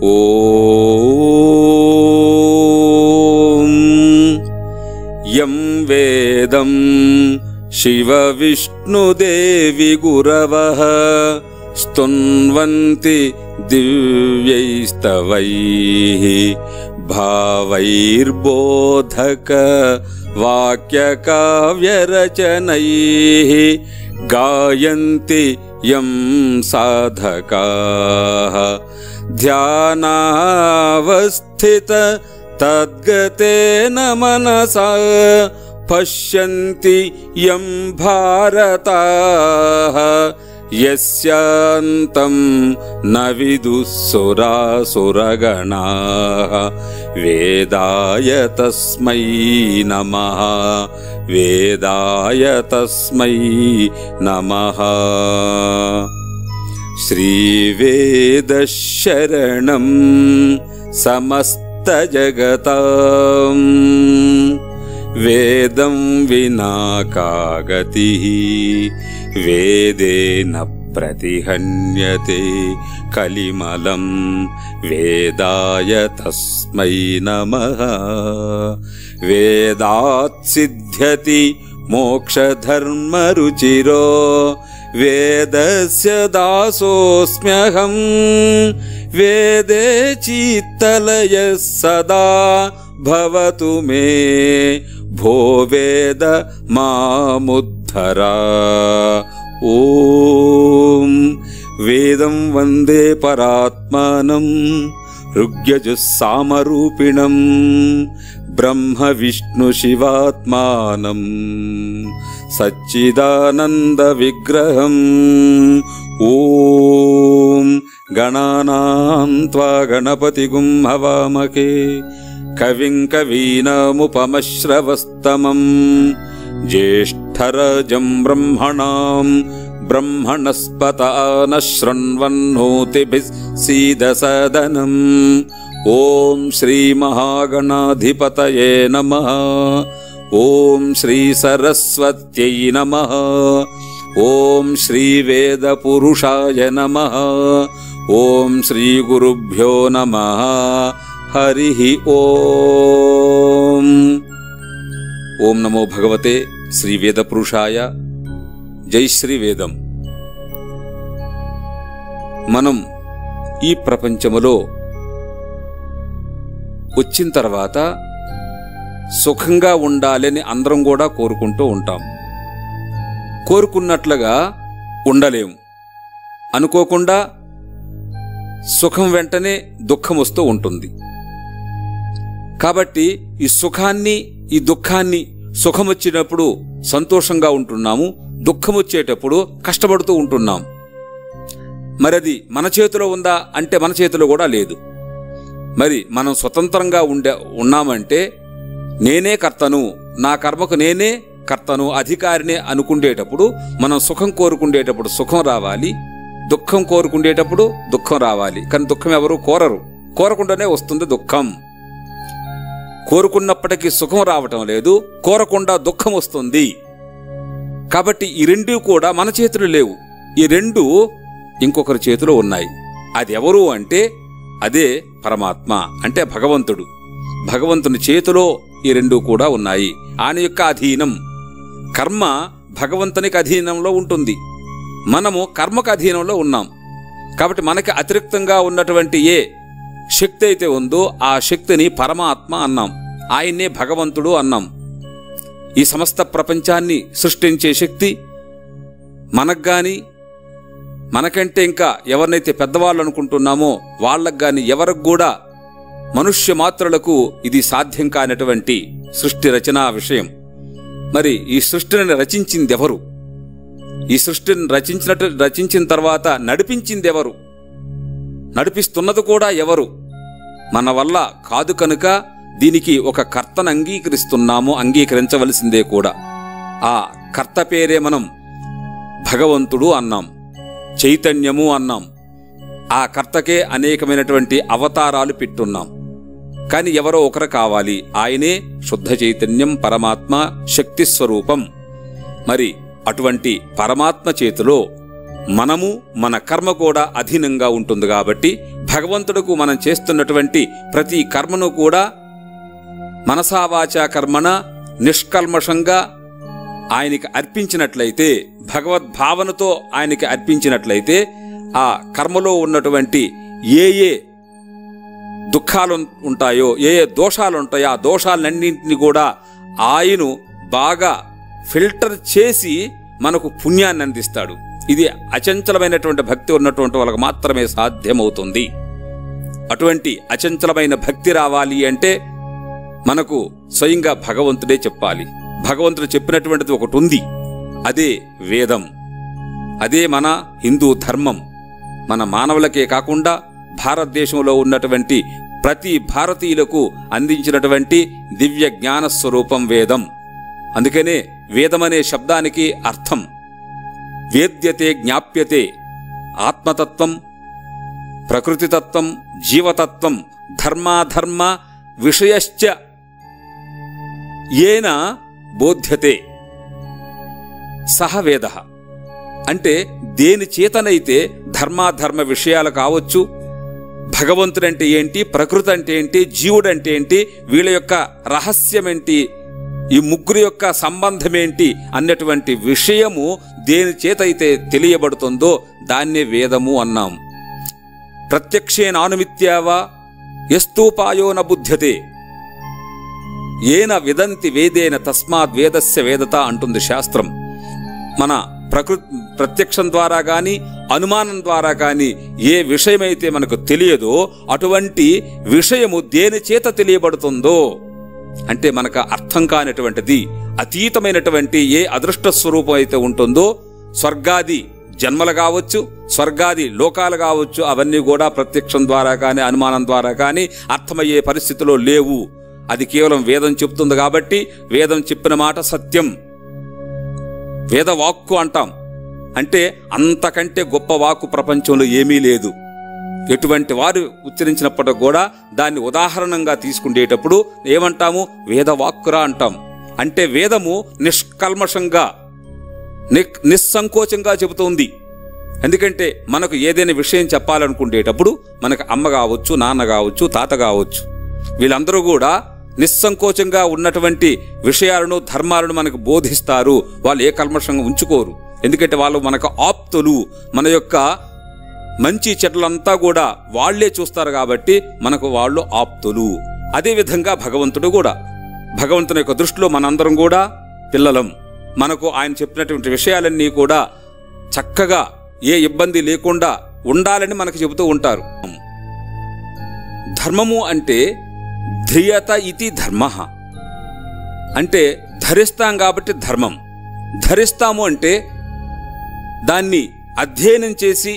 ఓం యం వేదం శివ విష్ణుదేవి గురవః స్తున్వంతి దివ్యైస్తవైః భావైర్బోధక వాక్యకావ్యరచనైః గాయంతి యం సాధకాః ధ్యానావస్థిత తద్గతేన మనసా పశ్యంతి యం భారతాః యస్యాంతం న విదుఃసురాసురగణాః వేదాయ తస్మై నమః వేదాయ తస్మై నమః. శ్రీవేదశరణం సమస్తజగతాం వేదం వినా కా గతిః వేదేన ప్రతిహన్యతే కలిమలం వేదాయ తస్మై నమః. వేదాత్ సిద్ధ్యతి మోక్షధర్మరుచిరో వేదస్య దాసోస్మ్యహం వేదే చిత్తలయ సదా భవతు మే భో వేద మాముద్ధరా. ఓం వేదం వందే పరాత్మానం ఋగ్యజుస్సామరూపిణం బ్రహ్మ విష్ణు శివాత్మానం సచ్చిదానంద విగ్రహం. ఓం గణానాం త్వా గణపతిగుం హవామహే కవిం కవీనాముపమశ్రవస్తమం జ్యేష్ఠరాజం బ్రహ్మణాం బ్రహ్మణస్పత నః శృణ్వన్నోతిభిः సీదసదనం. ఓం శ్రీ మహాగణాధిపతయే నమః. ఓం శ్రీ సరస్వత్యై నమః. ఓం శ్రీ వేదపురుషాయ నమః. ఓం శ్రీ గురుభ్యో నమః. హరి ఓం. ఓం నమో భగవతే శ్రీ వేదపురుషాయ. జై శ్రీ వేదం. మనం ఈ ప్రపంచములో వచ్చిన తర్వాత సుఖంగా ఉండాలని అందరం కూడా కోరుకుంటూ ఉంటాం. కోరుకున్నట్లుగా ఉండలేము. అనుకోకుండా సుఖం వెంటనే దుఃఖం వస్తూ ఉంటుంది. కాబట్టి ఈ సుఖాన్ని ఈ దుఃఖాన్ని సుఖం వచ్చినప్పుడు సంతోషంగా ఉంటున్నాము, దుఃఖం వచ్చేటప్పుడు కష్టపడుతూ ఉంటున్నాం. మరది మన చేతిలో ఉందా అంటే మన చేతిలో కూడా లేదు. మరి మనం స్వతంత్రంగా ఉన్నామంటే నేనే కర్తను, నా కర్మకు నేనే కర్తను, అధికారినే అనుకుండేటప్పుడు మనం సుఖం కోరుకుండేటప్పుడు సుఖం రావాలి, దుఃఖం కోరుకుండేటప్పుడు దుఃఖం రావాలి. కానీ దుఃఖం ఎవరు కోరరు, కోరకుండానే వస్తుంది దుఃఖం. కోరుకున్నప్పటికీ సుఖం రావటం లేదు, కోరకుండా దుఃఖం వస్తుంది. కాబట్టి ఈ రెండు కూడా మన చేతిలో లేవు. ఈ రెండు ఇంకొకరి చేతిలో ఉన్నాయి. అది ఎవరు అంటే అదే పరమాత్మ, అంటే భగవంతుడు. భగవంతుని చేతిలో ఈ రెండు కూడా ఉన్నాయి. ఆయన యొక్క అధీనం. కర్మ భగవంతునికి అధీనంలో ఉంటుంది, మనము కర్మకు అధీనంలో ఉన్నాం. కాబట్టి మనకి అతిరిక్తంగా ఉన్నటువంటి ఏ శక్తి అయితే ఉందో ఆ శక్తిని పరమాత్మ అన్నాం, ఆయన్నే భగవంతుడు అన్నాం. ఈ సమస్త ప్రపంచాన్ని సృష్టించే శక్తి మనకు గాని, మనకంటే ఇంకా ఎవరినైతే పెద్దవాళ్ళు అనుకుంటున్నామో వాళ్ళకు గాని, ఎవరికి కూడా మనుష్య మాత్రులకు ఇది సాధ్యం కానటువంటి సృష్టి రచనా విషయం. మరి ఈ సృష్టిని రచించింది ఎవరు? ఈ సృష్టిని రచించిన తర్వాత నడిపించింది ఎవరు? నడిపిస్తున్నది కూడా ఎవరు? మన వల్ల కాదు కనుక దీనికి ఒక కర్తను అంగీకరిస్తున్నాము, అంగీకరించవలసిందే కూడా. ఆ కర్త పేరే మనం భగవంతుడు అన్నాం, చైతన్యము అన్నాం. ఆ కర్తకే అనేకమైనటువంటి అవతారాలు పెట్టున్నాం. కాని ఎవరో ఒకరు కావాలి, ఆయనే శుద్ధ చైతన్యం, పరమాత్మ, శక్తి స్వరూపం. మరి అటువంటి పరమాత్మ చేతిలో మనము మన కర్మ కూడా అధీనంగా ఉంటుంది కాబట్టి భగవంతుడుకు మనం చేస్తున్నటువంటి ప్రతి కర్మను కూడా మనసావాచా కర్మణ నిష్కల్మషంగా ఆయనకి అర్పించినట్లయితే, భగవద్భావనతో ఆయనకి అర్పించినట్లయితే ఆ కర్మలో ఉన్నటువంటి ఏ ఏ దుఃఖాలు ఉంటాయో, ఏ ఏ దోషాలు ఉంటాయో ఆ దోషాలన్నింటినీ కూడా ఆయన బాగా ఫిల్టర్ చేసి మనకు పుణ్యాన్ని అందిస్తాడు. ఇది అచంచలమైనటువంటి భక్తి ఉన్నటువంటి వాళ్ళకు మాత్రమే సాధ్యమవుతుంది. అటువంటి అచంచలమైన భక్తి రావాలి అంటే మనకు స్వయంగా భగవంతుడే చెప్పాలి. భగవంతుడు చెప్పినటువంటిది ఒకటి ఉంది, అదే వేదం. అదే మన హిందూ ధర్మం. మన మానవులకే కాకుండా భారతదేశంలో ఉన్నటువంటి ప్రతి భారతీయులకు అందించినటువంటి దివ్య జ్ఞాన స్వరూపం వేదం. అందుకనే వేదమనే శబ్దానికి అర్థం వేద్యతే జ్ఞాప్యతే, ఆత్మతత్వం, ప్రకృతితత్వం, జీవతత్వం, ధర్మాధర్మ విషయశ్చ ఏన బోధ్యతే సహ వేద. అంటే దేని చేతనైతే ధర్మాధర్మ విషయాలు కావచ్చు, భగవంతుడంటే ఏంటి, ప్రకృతి అంటే ఏంటి, జీవుడంటే ఏంటి, వీళ్ళ యొక్క రహస్యం ఏంటి, ఈ ముగ్గురు యొక్క సంబంధం ఏంటి అన్నటువంటి విషయము దేని చేతైతే తెలియబడుతుందో దాన్నే వేదము అన్నాం. ప్రత్యక్షేనానుమిత్యావా యస్తూపాయో న బుధ్యతే ఏన విదంతి వేదేన తస్మాత్ వేదస్య వేదత అంటుంది శాస్త్రం. మన ప్రత్యక్షం ద్వారా కానీ అనుమానం ద్వారా కానీ ఏ విషయమైతే మనకు తెలియదో అటువంటి విషయము దేని చేత తెలియబడుతుందో, అంటే మనకు అర్థం కానిటువంటిది అతీతమైనటువంటి ఏ అదృష్ట స్వరూపం అయితే ఉంటుందో, స్వర్గాది జన్మలు కావచ్చు, స్వర్గాది లోకాలు కావచ్చు, అవన్నీ కూడా ప్రత్యక్షం ద్వారా కానీ అనుమానం ద్వారా కానీ అర్థమయ్యే పరిస్థితిలో లేవు. అది కేవలం వేదం చెప్తుంది కాబట్టి వేదం చెప్పిన మాట సత్యం, వేదవాక్కు అంటాం. అంటే అంతకంటే గొప్ప వాక్కు ప్రపంచంలో ఏమీ లేదు. ఎటువంటి వారు ఉచ్చరించినప్పటికి కూడా దాన్ని ఉదాహరణంగా తీసుకునేటప్పుడు ఏమంటాము, వేదవాక్కురా అంటాం. అంటే వేదము నిష్కల్మషంగా నిస్సంకోచంగా చెబుతోంది. ఎందుకంటే మనకు ఏదైనా విషయం చెప్పాలనుకునేటప్పుడు మనకు అమ్మ కావచ్చు, నాన్న కావచ్చు, తాత కావచ్చు, వీళ్ళందరూ కూడా నిస్సంకోచంగా ఉన్నటువంటి విషయాలను ధర్మాలను మనకు బోధిస్తారు. వాళ్ళు ఏ కల్మషంగా ఉంచుకోరు. ఎందుకంటే వాళ్ళు మనకు ఆప్తులు, మన యొక్క మంచి చెడ్లంతా కూడా వాళ్లే చూస్తారు కాబట్టి మనకు వాళ్ళు ఆప్తులు. అదేవిధంగా భగవంతుడు కూడా, భగవంతుని యొక్క దృష్టిలో మనందరం కూడా పిల్లలం. మనకు ఆయన చెప్పినటువంటి విషయాలన్నీ కూడా చక్కగా ఏ ఇబ్బంది లేకుండా ఉండాలని మనకు చెబుతూ ఉంటారు. ధర్మము అంటే ధ్రియత ఇతి ధర్మ. అంటే ధరిస్తాం కాబట్టి ధర్మం. ధరిస్తాము అంటే దాన్ని అధ్యయనం చేసి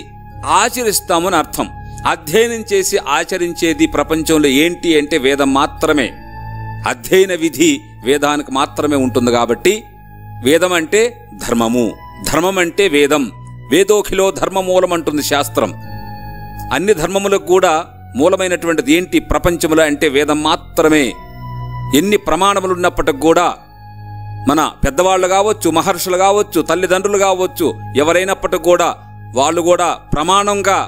ఆచరిస్తామని అర్థం. అధ్యయనం చేసి ఆచరించేది ప్రపంచంలో ఏంటి అంటే వేదం మాత్రమే. అధ్యయన విధి వేదానికి మాత్రమే ఉంటుంది కాబట్టి వేదం అంటే ధర్మము, ధర్మం అంటే వేదం. వేదోఖిలో ధర్మమూలం అంటుంది శాస్త్రం. అన్ని ధర్మములకు కూడా మూలమైనటువంటిది ఏంటి ప్రపంచంలో అంటే వేదం మాత్రమే. ఎన్ని ప్రమాణములున్నప్పటికి కూడా మన పెద్దవాళ్ళు కావచ్చు, మహర్షులు కావచ్చు, తల్లిదండ్రులు కావచ్చు, ఎవరైనప్పటికి కూడా వాళ్ళు కూడా ప్రమాణంగా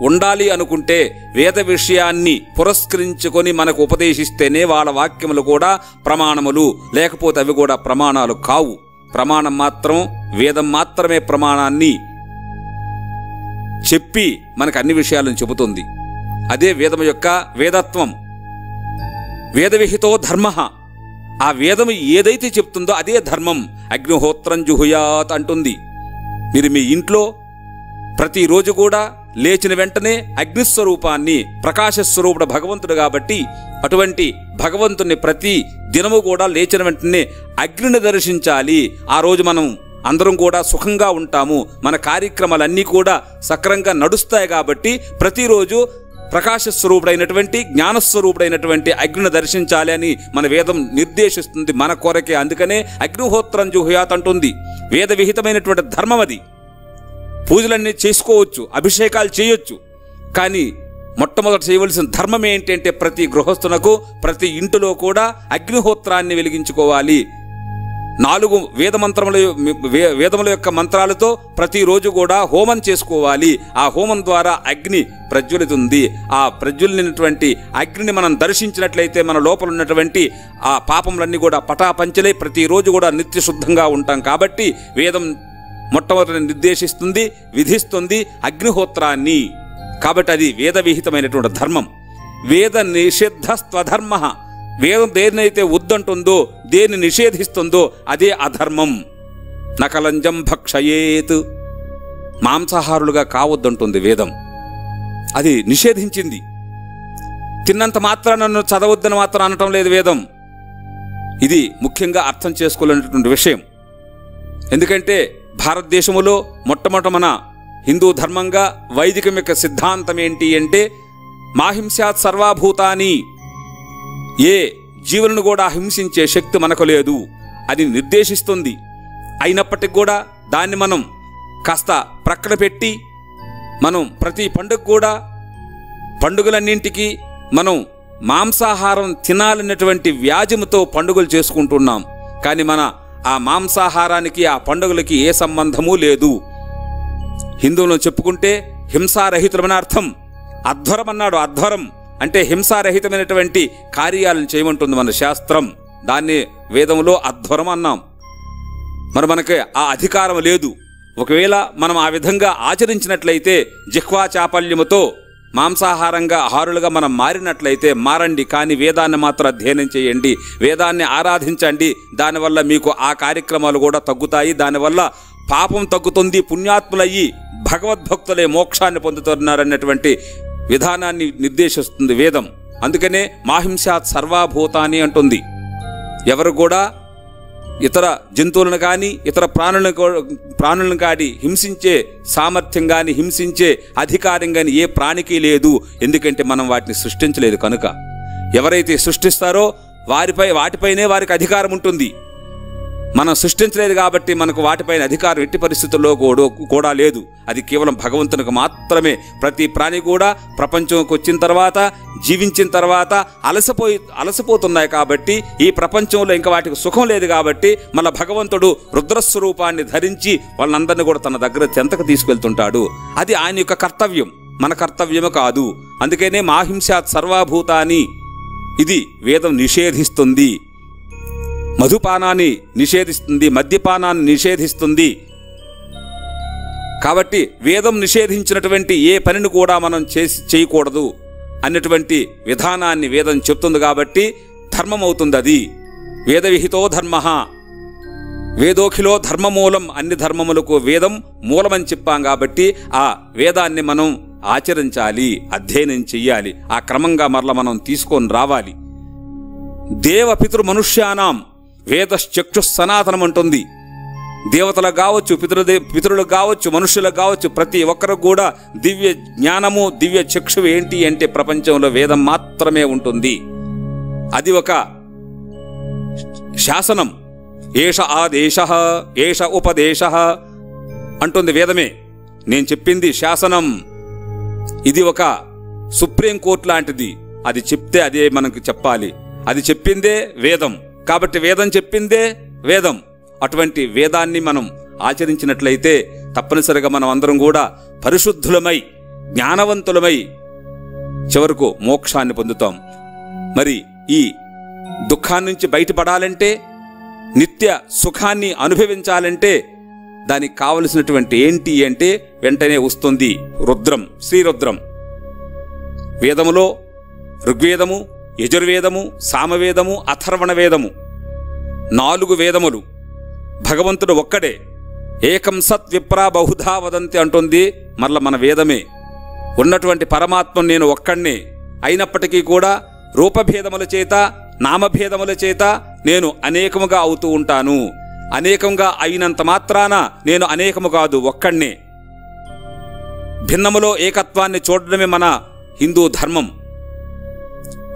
ఉండాలి అనుకుంటే వేద విషయాన్ని పురస్కరించుకొని మనకు ఉపదేశిస్తేనే వాళ్ళ వాక్యములు కూడా ప్రమాణములు, లేకపోతే అవి కూడా ప్రమాణాలు కావు. ప్రమాణం మాత్రం వేదం మాత్రమే ప్రమాణాన్ని చెప్పి మనకు అన్ని విషయాలను చెబుతుంది. అదే వేదం యొక్క వేదత్వం. వేదవిహితో ధర్మ. ఆ వేదము ఏదైతే చెప్తుందో అదే ధర్మం. అగ్నిహోత్రం జుహుయాత్ అంటుంది. మీరు మీ ఇంట్లో ప్రతిరోజు కూడా లేచిన వెంటనే అగ్నిస్వరూపాన్ని, ప్రకాశస్వరూపుడు భగవంతుడు కాబట్టి అటువంటి భగవంతుని ప్రతి దినము కూడా లేచిన వెంటనే అగ్నిని దర్శించాలి. ఆ రోజు మనం అందరం కూడా సుఖంగా ఉంటాము, మన కార్యక్రమాలన్నీ కూడా సక్రంగా నడుస్తాయి. కాబట్టి ప్రతిరోజు ప్రకాశస్వరూపుడైనటువంటి జ్ఞానస్వరూపుడైనటువంటి అగ్నిని దర్శించాలి అని మన వేదం నిర్దేశిస్తుంది మన కొరకే. అందుకనే అగ్నిహోత్రం జుహుయాత్ అంటుంది. వేద విహితమైనటువంటి ధర్మం అది. పూజలన్నీ చేసుకోవచ్చు, అభిషేకాలు చేయొచ్చు, కానీ మొట్టమొదటి చేయవలసిన ధర్మం ఏంటంటే ప్రతి గృహస్థునకు ప్రతి ఇంటిలో కూడా అగ్నిహోత్రాన్ని వెలిగించుకోవాలి. 4 వేదముల యొక్క మంత్రాలతో ప్రతిరోజు కూడా హోమం చేసుకోవాలి. ఆ హోమం ద్వారా అగ్ని ప్రజ్వలితుంది. ఆ ప్రజ్వలినటువంటి అగ్నిని మనం దర్శించినట్లయితే మన లోపల ఉన్నటువంటి ఆ పాపములన్నీ కూడా పటాపంచలై ప్రతిరోజు కూడా నిత్య శుద్ధంగా ఉంటాం. కాబట్టి వేదం మొట్టమొదటి నిర్దేశిస్తుంది, విధిస్తుంది అగ్నిహోత్రాన్ని. కాబట్టి అది వేద విహితమైనటువంటి ధర్మం. వేద నిషిద్ధ స్వధర్మ. వేదం దేన్నైతే వద్దంటుందో, దేన్ని నిషేధిస్తుందో అదే అధర్మం. నకలంజం భక్షయేత్. మాంసాహారులుగా కావద్దంటుంది వేదం. అది నిషేధించింది. తిన్నంత మాత్రాన నన్ను చదవద్దని మాత్రం అనటం లేదు వేదం. ఇది ముఖ్యంగా అర్థం చేసుకోలేనటువంటి విషయం. ఎందుకంటే భారతదేశంలో మొట్టమొదట మన హిందూ ధర్మంగా వైదికం యొక్క సిద్ధాంతం ఏంటి అంటే మాహింసాత్ సర్వభూతాని. ఏ జీవులను కూడా హింసించే శక్తి మనకు లేదు అని నిర్దేశిస్తుంది. అయినప్పటికీ కూడా దాన్ని మనం కాస్త ప్రక్కన పెట్టి మనం ప్రతి పండుగ కూడా పండుగలన్నింటికి మనం మాంసాహారం తినాలన్నటువంటి వ్యాజ్యంతో పండుగలు చేసుకుంటున్నాం. కానీ మన ఆ మాంసాహారానికి ఆ పండుగలకి ఏ సంబంధమూ లేదు. హిందువులను చెప్పుకుంటే హింసారహితమైన అర్థం. అధ్వరం అన్నాడు. అధ్వరం అంటే హింసారహితమైనటువంటి కార్యాలను చేయమంటుంది మన శాస్త్రం. దాన్ని వేదంలో అధ్వరం అన్నాం. మరి మనకి ఆ అధికారం లేదు. ఒకవేళ మనం ఆ విధంగా ఆచరించినట్లయితే జిహ్వా చాపల్యముతో మాంసాహారంగా ఆహారులుగా మనం మారినట్లయితే మారండి. కానీ వేదాన్ని మాత్రం అధ్యయనం చేయండి, వేదాన్ని ఆరాధించండి. దానివల్ల మీకు ఆ కార్యక్రమాలు కూడా తగ్గుతాయి. దానివల్ల పాపం తగ్గుతుంది. పుణ్యాత్ములయ్యి భగవద్భక్తులే మోక్షాన్ని పొందుతున్నారన్నటువంటి విధానాన్ని నిర్దేశిస్తుంది వేదం. అందుకనే మాహింసాత్ సర్వభూతాని అంటుంది. ఎవరు కూడా ఇతర జంతువులను కానీ ఇతర ప్రాణులను కానీ హింసించే సామర్థ్యం కానీ హింసించే అధికారం కానీ ఏ ప్రాణికి లేదు. ఎందుకంటే మనం వాటిని సృష్టించలేదు కనుక. ఎవరైతే సృష్టిస్తారో వాటిపైనే వారికి అధికారం ఉంటుంది. మనం సృష్టించలేదు కాబట్టి మనకు వాటిపైన అధికారం ఎట్టి పరిస్థితుల్లో కూడా లేదు. అది కేవలం భగవంతునికి మాత్రమే. ప్రతి ప్రాణి కూడా ప్రపంచంకి వచ్చిన తర్వాత జీవించిన తర్వాత అలసిపోతున్నాయి కాబట్టి ఈ ప్రపంచంలో ఇంకా వాటికి సుఖం లేదు కాబట్టి మన భగవంతుడు రుద్రస్వరూపాన్ని ధరించి వాళ్ళందరినీ కూడా తన దగ్గర చెంతకు తీసుకెళ్తుంటాడు. అది ఆయన యొక్క కర్తవ్యం, మన కర్తవ్యము కాదు. అందుకనే మాహింసాత్ సర్వభూతాని ఇది వేదం నిషేధిస్తుంది. మధుపానాన్ని నిషేధిస్తుంది, మద్యపానాన్ని నిషేధిస్తుంది. కాబట్టి వేదం నిషేధించినటువంటి ఏ పనిని కూడా మనం చేయకూడదు అన్నటువంటి విధానాన్ని వేదం చెప్తుంది. కాబట్టి ధర్మం అవుతుంది అది. వేదవిహితో ధర్మ. వేదోఖిలో ధర్మమూలం. అన్ని ధర్మములకు వేదం మూలమని చెప్పాం. కాబట్టి ఆ వేదాన్ని మనం ఆచరించాలి, అధ్యయనం చెయ్యాలి. ఆ క్రమంగా మరల మనం తీసుకొని రావాలి. దేవపితృ మనుష్యానాం వేదశ్చక్షు సనాతనం అంటుంది. దేవతలకు కావచ్చు, పితరులకు కావచ్చు, మనుషులకు కావచ్చు, ప్రతి ఒక్కరికి కూడా దివ్య జ్ఞానము, దివ్య చక్షు ఏంటి అంటే ప్రపంచంలో వేదం మాత్రమే ఉంటుంది. అది ఒక శాసనం. ఏష ఆదేశ ఏష ఉపదేశ అంటుంది వేదమే. నేను చెప్పింది శాసనం. ఇది ఒక సుప్రీంకోర్టు లాంటిది. అది చెప్తే అదే మనకు చెప్పాలి. అది చెప్పిందే వేదం. కాబట్టి వేదం చెప్పిందే వేదం. అటువంటి వేదాన్ని మనం ఆచరించినట్లయితే తప్పనిసరిగా మనం అందరం కూడా పరిశుద్ధులమై జ్ఞానవంతులమై చివరకు మోక్షాన్ని పొందుతాం. మరి ఈ దుఃఖాన్ని నుంచి బయటపడాలంటే, నిత్య సుఖాన్ని అనుభవించాలంటే దానికి కావలసినటువంటి ఏంటి అంటే వెంటనే వస్తుంది రుద్రం, శ్రీరుద్రం. వేదములో ఋగ్వేదము, యజుర్వేదము, సామవేదము, అథర్వణ వేదము 4 వేదములు. భగవంతుడు ఒక్కడే. ఏకం సత్ విప్రా బహుధా వదంతి అంటుంది మరల మన వేదమే. ఉన్నటువంటి పరమాత్మ నేను ఒక్కడే. అయినప్పటికీ కూడా రూపభేదముల చేత, నామభేదముల చేత నేను అనేకముగా అవుతూ ఉంటాను. అనేకంగా అయినంత మాత్రాన నేను అనేకము కాదు, ఒక్కడే. భిన్నములో ఏకత్వాన్ని చూడడమే మన హిందూ ధర్మం.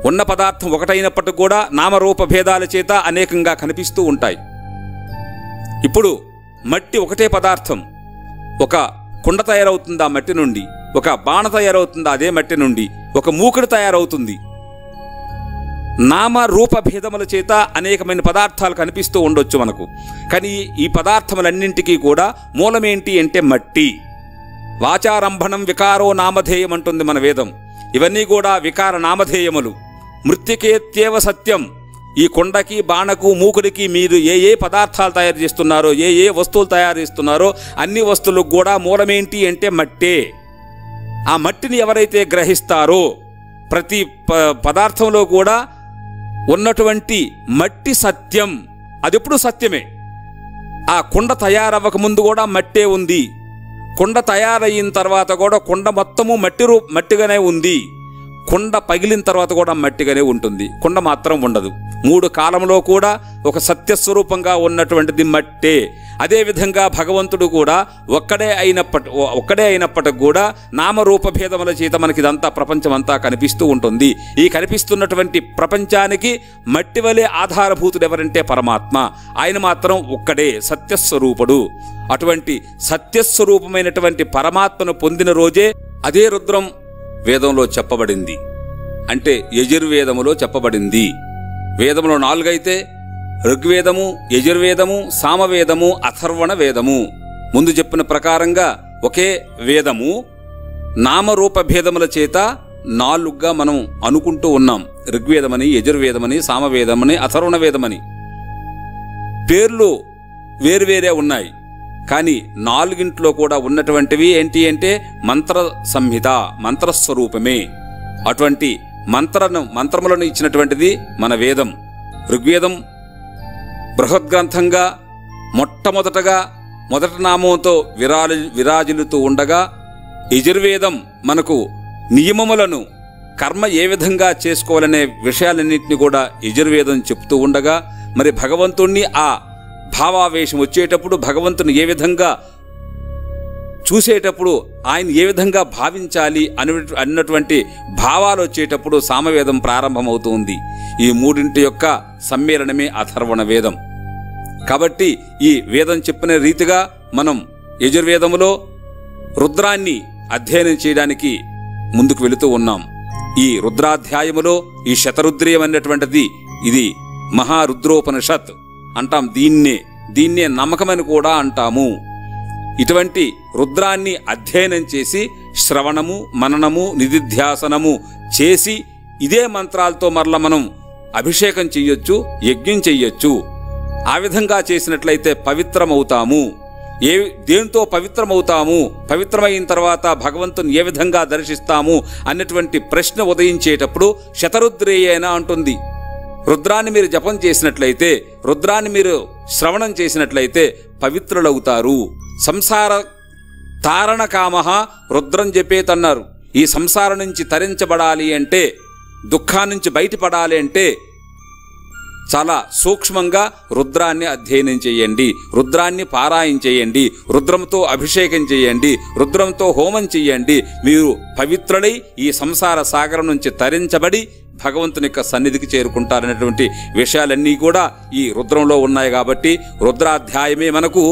ఉన్న పదార్థం ఒకటైనప్పటికీ కూడా నామరూప భేదాల చేత అనేకంగా కనిపిస్తూ ఉంటాయి. ఇప్పుడు మట్టి ఒకటే పదార్థం. ఒక కుండ తయారవుతుంది ఆ మట్టి నుండి, ఒక బాణ తయారవుతుంది అదే మట్టి నుండి, ఒక మూకుడు తయారవుతుంది. నామ రూప భేదముల చేత అనేకమైన పదార్థాలు కనిపిస్తూ ఉండొచ్చు మనకు. కానీ ఈ పదార్థములన్నింటికీ కూడా మూలమేంటి అంటే మట్టి. వాచారంభణం వికారో నామధేయం అంటుంది మన వేదం. ఇవన్నీ కూడా వికార నామధేయములు. మృత్తికేత్యేవ సత్యం. ఈ కొండకి, బాణకు, మూకుడికి మీరు ఏ ఏ పదార్థాలు తయారు చేస్తున్నారో, ఏ ఏ వస్తువులు తయారు చేస్తున్నారో అన్ని వస్తువులకు కూడా మూలమేంటి అంటే మట్టే. ఆ మట్టిని ఎవరైతే గ్రహిస్తారో, ప్రతి పదార్థంలో కూడా ఉన్నటువంటి మట్టి సత్యం, అదెప్పుడు సత్యమే. ఆ కుండ తయారవ్వక ముందు కూడా మట్టే ఉంది. కుండ తయారయిన తర్వాత కూడా కుండ మొత్తము మట్టిగానే ఉంది. కుండ పగిలిన తర్వాత కూడా మట్టిగానే ఉంటుంది. కుండ మాత్రం ఉండదు. 3 కాలంలో కూడా ఒక సత్యస్వరూపంగా ఉన్నటువంటిది మట్టే. అదేవిధంగా భగవంతుడు కూడా ఒక్కడే అయినప్పటికి కూడా నామరూప భేదముల చేత మనకి ఇదంతా ప్రపంచమంతా కనిపిస్తూ ఉంటుంది. ఈ కనిపిస్తున్నటువంటి ప్రపంచానికి మట్టి వలె ఆధారభూతుడు ఎవరంటే పరమాత్మ. ఆయన మాత్రం ఒక్కడే సత్యస్వరూపుడు. అటువంటి సత్యస్వరూపమైనటువంటి పరమాత్మను పొందిన రోజే అదే రుద్రం వేదంలో చెప్పబడింది. అంటే యజుర్వేదములో చెప్పబడింది. వేదములో 4 అయితే ఋగ్వేదము, యజుర్వేదము, సామవేదము, అథర్వణ వేదము. ముందు చెప్పిన ప్రకారంగా ఒకే వేదము నామరూప భేదముల చేత 4గా మనం అనుకుంటూ ఉన్నాం. ఋగ్వేదమని, యజుర్వేదమని, సామవేదమని, అథర్వణ వేదమని. పేర్లు వేరువేరే ఉన్నాయి. కానీ 4 కూడా ఉన్నటువంటివి ఏంటి అంటే మంత్ర సంహిత, మంత్రస్వరూపమే. అటువంటి మంత్రములను ఇచ్చినటువంటిది మన వేదం. ఋగ్వేదం బృహద్గ్రంథంగా మొదటి నామంతో విరాజిల్లుతూ ఉండగా, యజుర్వేదం మనకు నియమములను, కర్మ ఏ విధంగా చేసుకోవాలనే విషయాలన్నింటినీ కూడా యజుర్వేదం చెప్తూ ఉండగా, మరి భగవంతుణ్ణి ఆ భావావేశం వచ్చేటప్పుడు, భగవంతుని ఏ విధంగా చూసేటప్పుడు, ఆయన ఏ విధంగా భావించాలి అన్నటువంటి భావాలు వచ్చేటప్పుడు సామవేదం ప్రారంభమవుతుంది. ఈ 3 యొక్క సమ్మేళనమే అథర్వణ వేదం. కాబట్టి ఈ వేదం చెప్పిన రీతిగా మనం యజుర్వేదములో రుద్రాన్ని అధ్యయనం చేయడానికి ముందుకు వెళుతూ ఉన్నాం. ఈ రుద్రాధ్యాయములో ఈ శతరుద్రీయం అన్నటువంటిది ఇది మహారుద్రోపనిషత్ అంటాం. దీన్నే నమ్మకమని కూడా అంటాము. ఇటువంటి రుద్రాన్ని అధ్యయనం చేసి శ్రవణము, మననము, నిధిధ్యాసనము చేసి ఇదే మంత్రాలతో మరల మనం అభిషేకం చెయ్యొచ్చు, యజ్ఞం చెయ్యొచ్చు. ఆ విధంగా చేసినట్లయితే పవిత్రమవుతాము. దేంతో పవిత్రమవుతాము, పవిత్రమైన తర్వాత భగవంతుని ఏ విధంగా దర్శిస్తాము అన్నటువంటి ప్రశ్న ఉదయించేటప్పుడు శతరుద్రేయేనా అంటుంది. రుద్రాన్ని మీరు జపం చేసినట్లయితే, రుద్రాన్ని మీరు శ్రవణం చేసినట్లయితే పవిత్రులవుతారు. సంసార తారణ కామః రుద్రం జపేతన్నారు. ఈ సంసారం నుంచి తరించబడాలి అంటే, దుఃఖాన్నించి బయటపడాలి అంటే చాలా సూక్ష్మంగా రుద్రాన్ని అధ్యయనం చేయండి, రుద్రాన్ని పారాయణ చేయండి, రుద్రంతో అభిషేకం చేయండి, రుద్రంతో హోమం చేయండి. మీరు పవిత్రులై ఈ సంసార సాగరం నుంచి తరించబడి భగవంతుని యొక్క సన్నిధికి చేరుకుంటారనేటువంటి విషయాలన్నీ కూడా ఈ రుద్రంలో ఉన్నాయి. కాబట్టి రుద్రాధ్యాయమే మనకు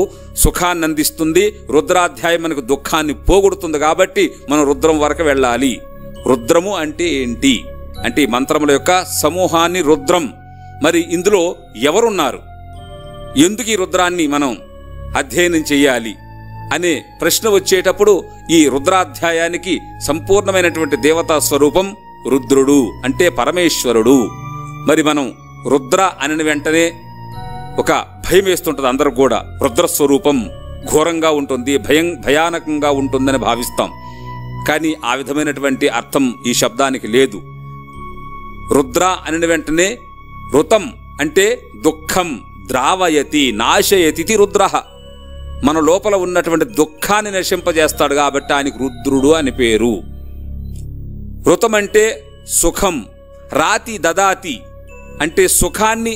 సుఖాన్ని అందిస్తుంది, రుద్రాధ్యాయం మనకు దుఃఖాన్ని పోగొడుతుంది. కాబట్టి మనం రుద్రం వరకు వెళ్ళాలి. రుద్రము అంటే ఏంటి అంటే ఈ మంత్రముల యొక్క సమూహాన్ని రుద్రం. మరి ఇందులో ఎవరున్నారు, ఎందుకు ఈ రుద్రాన్ని మనం అధ్యయనం చేయాలి అనే ప్రశ్న వచ్చేటప్పుడు ఈ రుద్రాధ్యాయానికి సంపూర్ణమైనటువంటి దేవతా స్వరూపం రుద్రుడు అంటే పరమేశ్వరుడు. మరి మనం రుద్ర అని వెంటనే ఒక భయం వేస్తుంటుంది అందరూ కూడా. రుద్రస్వరూపం ఘోరంగా ఉంటుంది, భయానకంగా ఉంటుందని భావిస్తాం. కానీ ఆ విధమైనటువంటి అర్థం ఈ శబ్దానికి లేదు. రుద్ర అని వెంటనే ఋతం అంటే దుఃఖం, ద్రావయతి నాశయతి రుద్ర. మన లోపల ఉన్నటువంటి దుఃఖాన్ని నశింపజేస్తాడు కాబట్టి ఆయనకు రుద్రుడు అని పేరు. ఋతం అంటే సుఖం, రాతి దదాతి అంటే సుఖాన్ని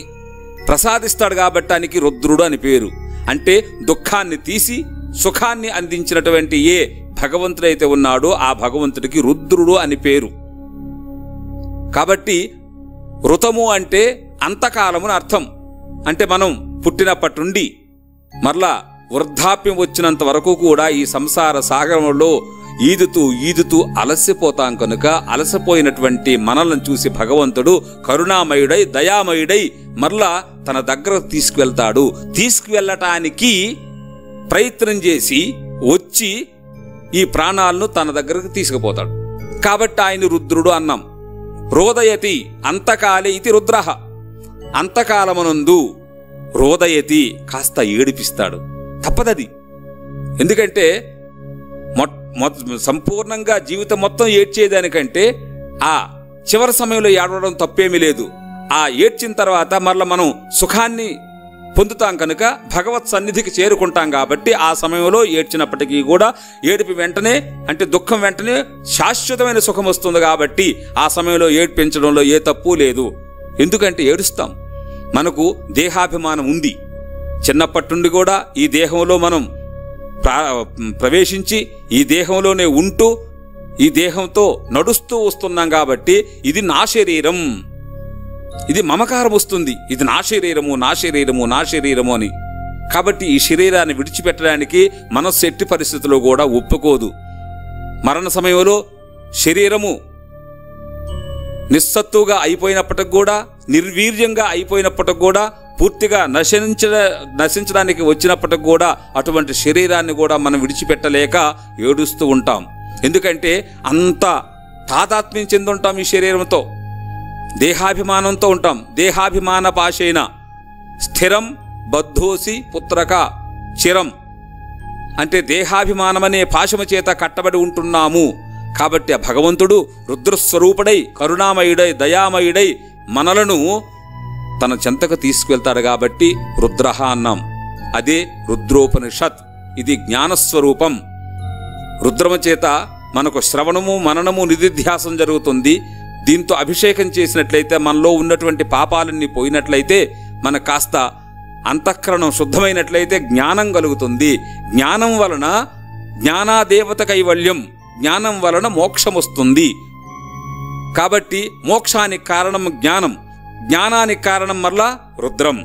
ప్రసాదిస్తాడు కాబట్టి ఆయనకి రుద్రుడు అని పేరు. అంటే దుఃఖాన్ని తీసి సుఖాన్ని అందించినటువంటి ఏ భగవంతుడైతే ఉన్నాడో ఆ భగవంతుడికి రుద్రుడు అని పేరు. కాబట్టి ఋతము అంటే అంతకాలముని అర్థం. అంటే మనం పుట్టినప్పటి నుండి మరలా వృద్ధాప్యం వచ్చినంత వరకు కూడా ఈ సంసార సాగరంలో ఈదుతూ ఈదుతూ అలసిపోతాం కనుక అలసిపోయినటువంటి మనల్ని చూసి భగవంతుడు కరుణామయుడై దయామయుడై మరలా తన దగ్గరకు తీసుకువెళ్తాడు. తీసుకువెళ్ళటానికి ప్రయత్నం చేసి వచ్చి ఈ ప్రాణాలను తన దగ్గరకు తీసుకుపోతాడు. కాబట్టి ఆయన రుద్రుడు అన్నాం. రోదయతి అంతకాలే ఇది రుద్రః. అంతకాలమునందు రోదయతి కాస్త ఏడిపిస్తాడు. తప్పదది. ఎందుకంటే సంపూర్ణంగా జీవితం మొత్తం ఏడ్చేదానికంటే ఆ చివరి సమయంలో ఏడవడం తప్పేమీ లేదు. ఆ ఏడ్చిన తర్వాత మరల మనం సుఖాన్ని పొందుతాం కనుక భగవత్ సన్నిధికి చేరుకుంటాం. కాబట్టి ఆ సమయంలో ఏడ్చినప్పటికీ కూడా ఏడిపి వెంటనే అంటే దుఃఖం వెంటనే శాశ్వతమైన సుఖం వస్తుంది. కాబట్టి ఆ సమయంలో ఏడ్పించడంలో ఏ తప్పు లేదు. ఎందుకంటే ఏడుస్తాం. మనకు దేహాభిమానం ఉంది. చిన్నప్పటి నుండి కూడా ఈ దేహంలో మనం ప్రవేశించి ఈ దేహంలోనే ఉంటూ ఈ దేహంతో నడుస్తూ వస్తున్నాం. కాబట్టి ఇది నా శరీరం, ఇది మమకారం వస్తుంది. ఇది నా శరీరము నా శరీరము నా శరీరము అని. కాబట్టి ఈ శరీరాన్ని విడిచిపెట్టడానికి మనస్సు ఎట్టి పరిస్థితుల్లో కూడా ఒప్పుకోదు. మరణ సమయంలో శరీరము నిస్సత్తుగా అయిపోయినప్పటికి కూడా నిర్వీర్యంగా అయిపోయినప్పటికి కూడా పూర్తిగా నశించడానికి వచ్చినప్పటికి కూడా అటువంటి శరీరాన్ని కూడా మనం విడిచిపెట్టలేక ఏడుస్తూ ఉంటాం. ఎందుకంటే అంత తాదాత్మ్యం చెంది ఉంటాం ఈ శరీరంతో, దేహాభిమానంతో ఉంటాం. దేహాభిమాన పాశైన స్థిరం బద్ధోసి పుత్రక చిరం అంటే దేహాభిమానమనే పాశము చేత కట్టబడి ఉంటున్నాము. కాబట్టి ఆ భగవంతుడు రుద్రస్వరూపుడై కరుణామయుడై దయామయుడై మనలను తన చెంతకు తీసుకువెళ్తాడు. కాబట్టి రుద్రః అన్నాం. అదే రుద్రోపనిషత్. ఇది జ్ఞానస్వరూపం. రుద్రము చేత మనకు శ్రవణము మననము నిధిధ్యాసం జరుగుతుంది. దీంతో అభిషేకం చేసినట్లయితే మనలో ఉన్నటువంటి పాపాలన్నీ పోయినట్లయితే మనకు కాస్త అంతఃకరణం శుద్ధమైనట్లయితే జ్ఞానం కలుగుతుంది. జ్ఞానం వలన జ్ఞానాదేవత కైవల్యం, జ్ఞానం వలన మోక్షం వస్తుంది. కాబట్టి మోక్షానికి కారణం జ్ఞానం, జ్ఞానానికి కారణం మరలా రుద్రం.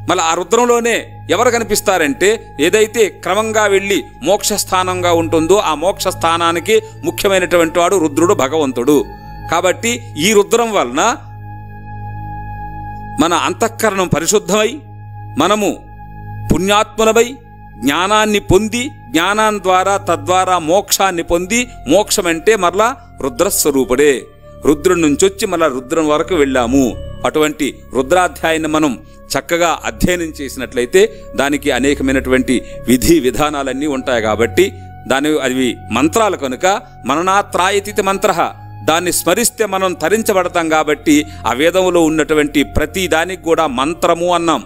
మళ్ళీ ఆ రుద్రంలోనే ఎవరు కనిపిస్తారంటే ఏదైతే క్రమంగా వెళ్ళి మోక్షస్థానంగా ఉంటుందో ఆ మోక్షస్థానానికి ముఖ్యమైనటువంటి వాడు రుద్రుడు భగవంతుడు. కాబట్టి ఈ రుద్రం వలన మన అంతఃకరణం పరిశుద్ధమై మనము పుణ్యాత్ములమై జ్ఞానాన్ని పొంది జ్ఞానం ద్వారా తద్వారా మోక్షాన్ని పొంది మోక్షం అంటే మరలా రుద్రస్వరూపుడే. రుద్రుడి నుంచి వచ్చి మళ్ళా రుద్రం వరకు వెళ్ళాము. అటువంటి రుద్రాధ్యాయాన్ని మనం చక్కగా అధ్యయనం చేసినట్లయితే దానికి అనేకమైనటువంటి విధి విధానాలన్నీ ఉంటాయి. కాబట్టి అవి మంత్రాలు కనుక మననాత్రాయతి మంత్ర, దాన్ని స్మరిస్తే మనం తరించబడతాం. కాబట్టి ఆ వేదంలో ఉన్నటువంటి ప్రతి దానికి కూడా మంత్రము అన్నాం.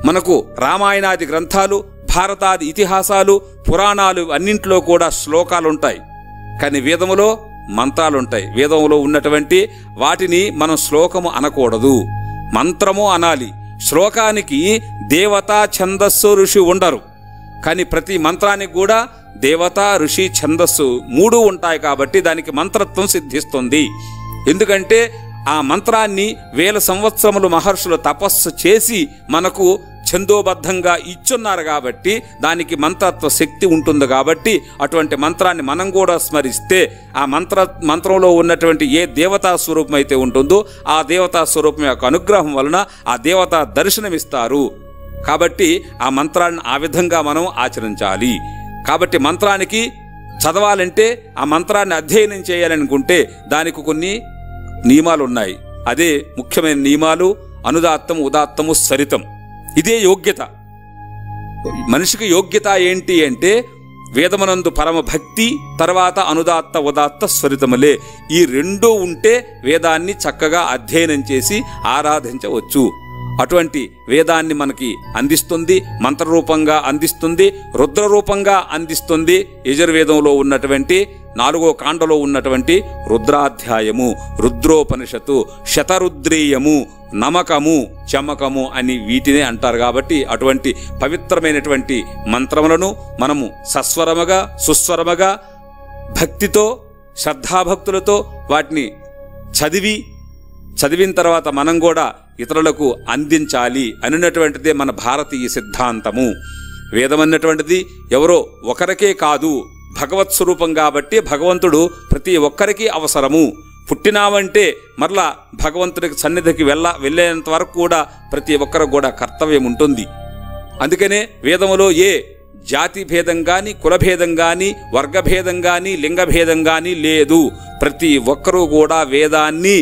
మనకు రామాయణాది గ్రంథాలు, భారతాది ఇతిహాసాలు, పురాణాలు అన్నింటిలో కూడా శ్లోకాలు ఉంటాయి. కానీ వేదములో మంత్రాలుంటాయి. వేదంలో ఉన్నటువంటి వాటిని మనం శ్లోకము అనకూడదు, మంత్రము అనాలి. శ్లోకానికి దేవత ఛందస్సు ఋషి ఉండరు. కానీ ప్రతి మంత్రానికి కూడా దేవత ఋషి ఛందస్సు మూడు ఉంటాయి. కాబట్టి దానికి మంత్రత్వం సిద్ధిస్తుంది. ఎందుకంటే ఆ మంత్రాన్ని 1000 సంవత్సరములు మహర్షులు తపస్సు చేసి మనకు ఛందోబద్ధంగా ఇచ్చున్నారు. కాబట్టి దానికి మంత్రత్వ శక్తి ఉంటుంది. కాబట్టి అటువంటి మంత్రాన్ని మనం కూడా స్మరిస్తే ఆ మంత్రంలో ఉన్నటువంటి ఏ దేవతా స్వరూపం అయితే ఉంటుందో ఆ దేవతా స్వరూపం యొక్క అనుగ్రహం వలన ఆ దేవత దర్శనమిస్తారు. కాబట్టి ఆ మంత్రాన్ని ఆ విధంగా మనం ఆచరించాలి. కాబట్టి మంత్రానికి చదవాలంటే ఆ మంత్రాన్ని అధ్యయనం చేయాలనుకుంటే దానికి కొన్ని నియమాలు ఉన్నాయి. అదే ముఖ్యమైన నియమాలు. అనుదాత్తము, ఉదాత్తము, సరితం. ఇదే యోగ్యత. మనిషికి యోగ్యత ఏంటి అంటే వేదమనందు పరమ భక్తి, తర్వాత అనుదాత్త ఉదాత్త స్వరితములే. ఈ రెండూ ఉంటే వేదాన్ని చక్కగా అధ్యయనం చేసి ఆరాధించవచ్చు. అటువంటి వేదాన్ని మనకి అందిస్తుంది, మంత్రరూపంగా అందిస్తుంది, రుద్రరూపంగా అందిస్తుంది. యజుర్వేదంలో ఉన్నటువంటి 4వ కాండలో ఉన్నటువంటి రుద్రాధ్యాయము, రుద్రోపనిషత్తు, శతరుద్రీయము, నమకము, చమకము అని వీటినే అంటారు. కాబట్టి అటువంటి పవిత్రమైనటువంటి మంత్రములను మనము సస్వరముగా సుస్వరముగా భక్తితో శ్రద్ధాభక్తులతో వాటిని చదివిన తర్వాత మనం కూడా ఇతరులకు అందించాలి అన్నటువంటిదే మన భారతీయ సిద్ధాంతము. వేదం అన్నటువంటిది ఎవరో ఒకరికే కాదు, భగవత్ స్వరూపం కాబట్టి భగవంతుడు ప్రతి ఒక్కరికి అవసరము. పుట్టినామంటే మరలా భగవంతుడికి సన్నిధికి వెళ్ళేంత వరకు కూడా ప్రతి ఒక్కరికి కూడా కర్తవ్యం ఉంటుంది. అందుకనే వేదములో ఏ జాతి భేదం కానీ, కులభేదం కానీ, వర్గభేదం కానీ, లింగభేదం కానీ లేదు. ప్రతి ఒక్కరూ కూడా వేదాన్ని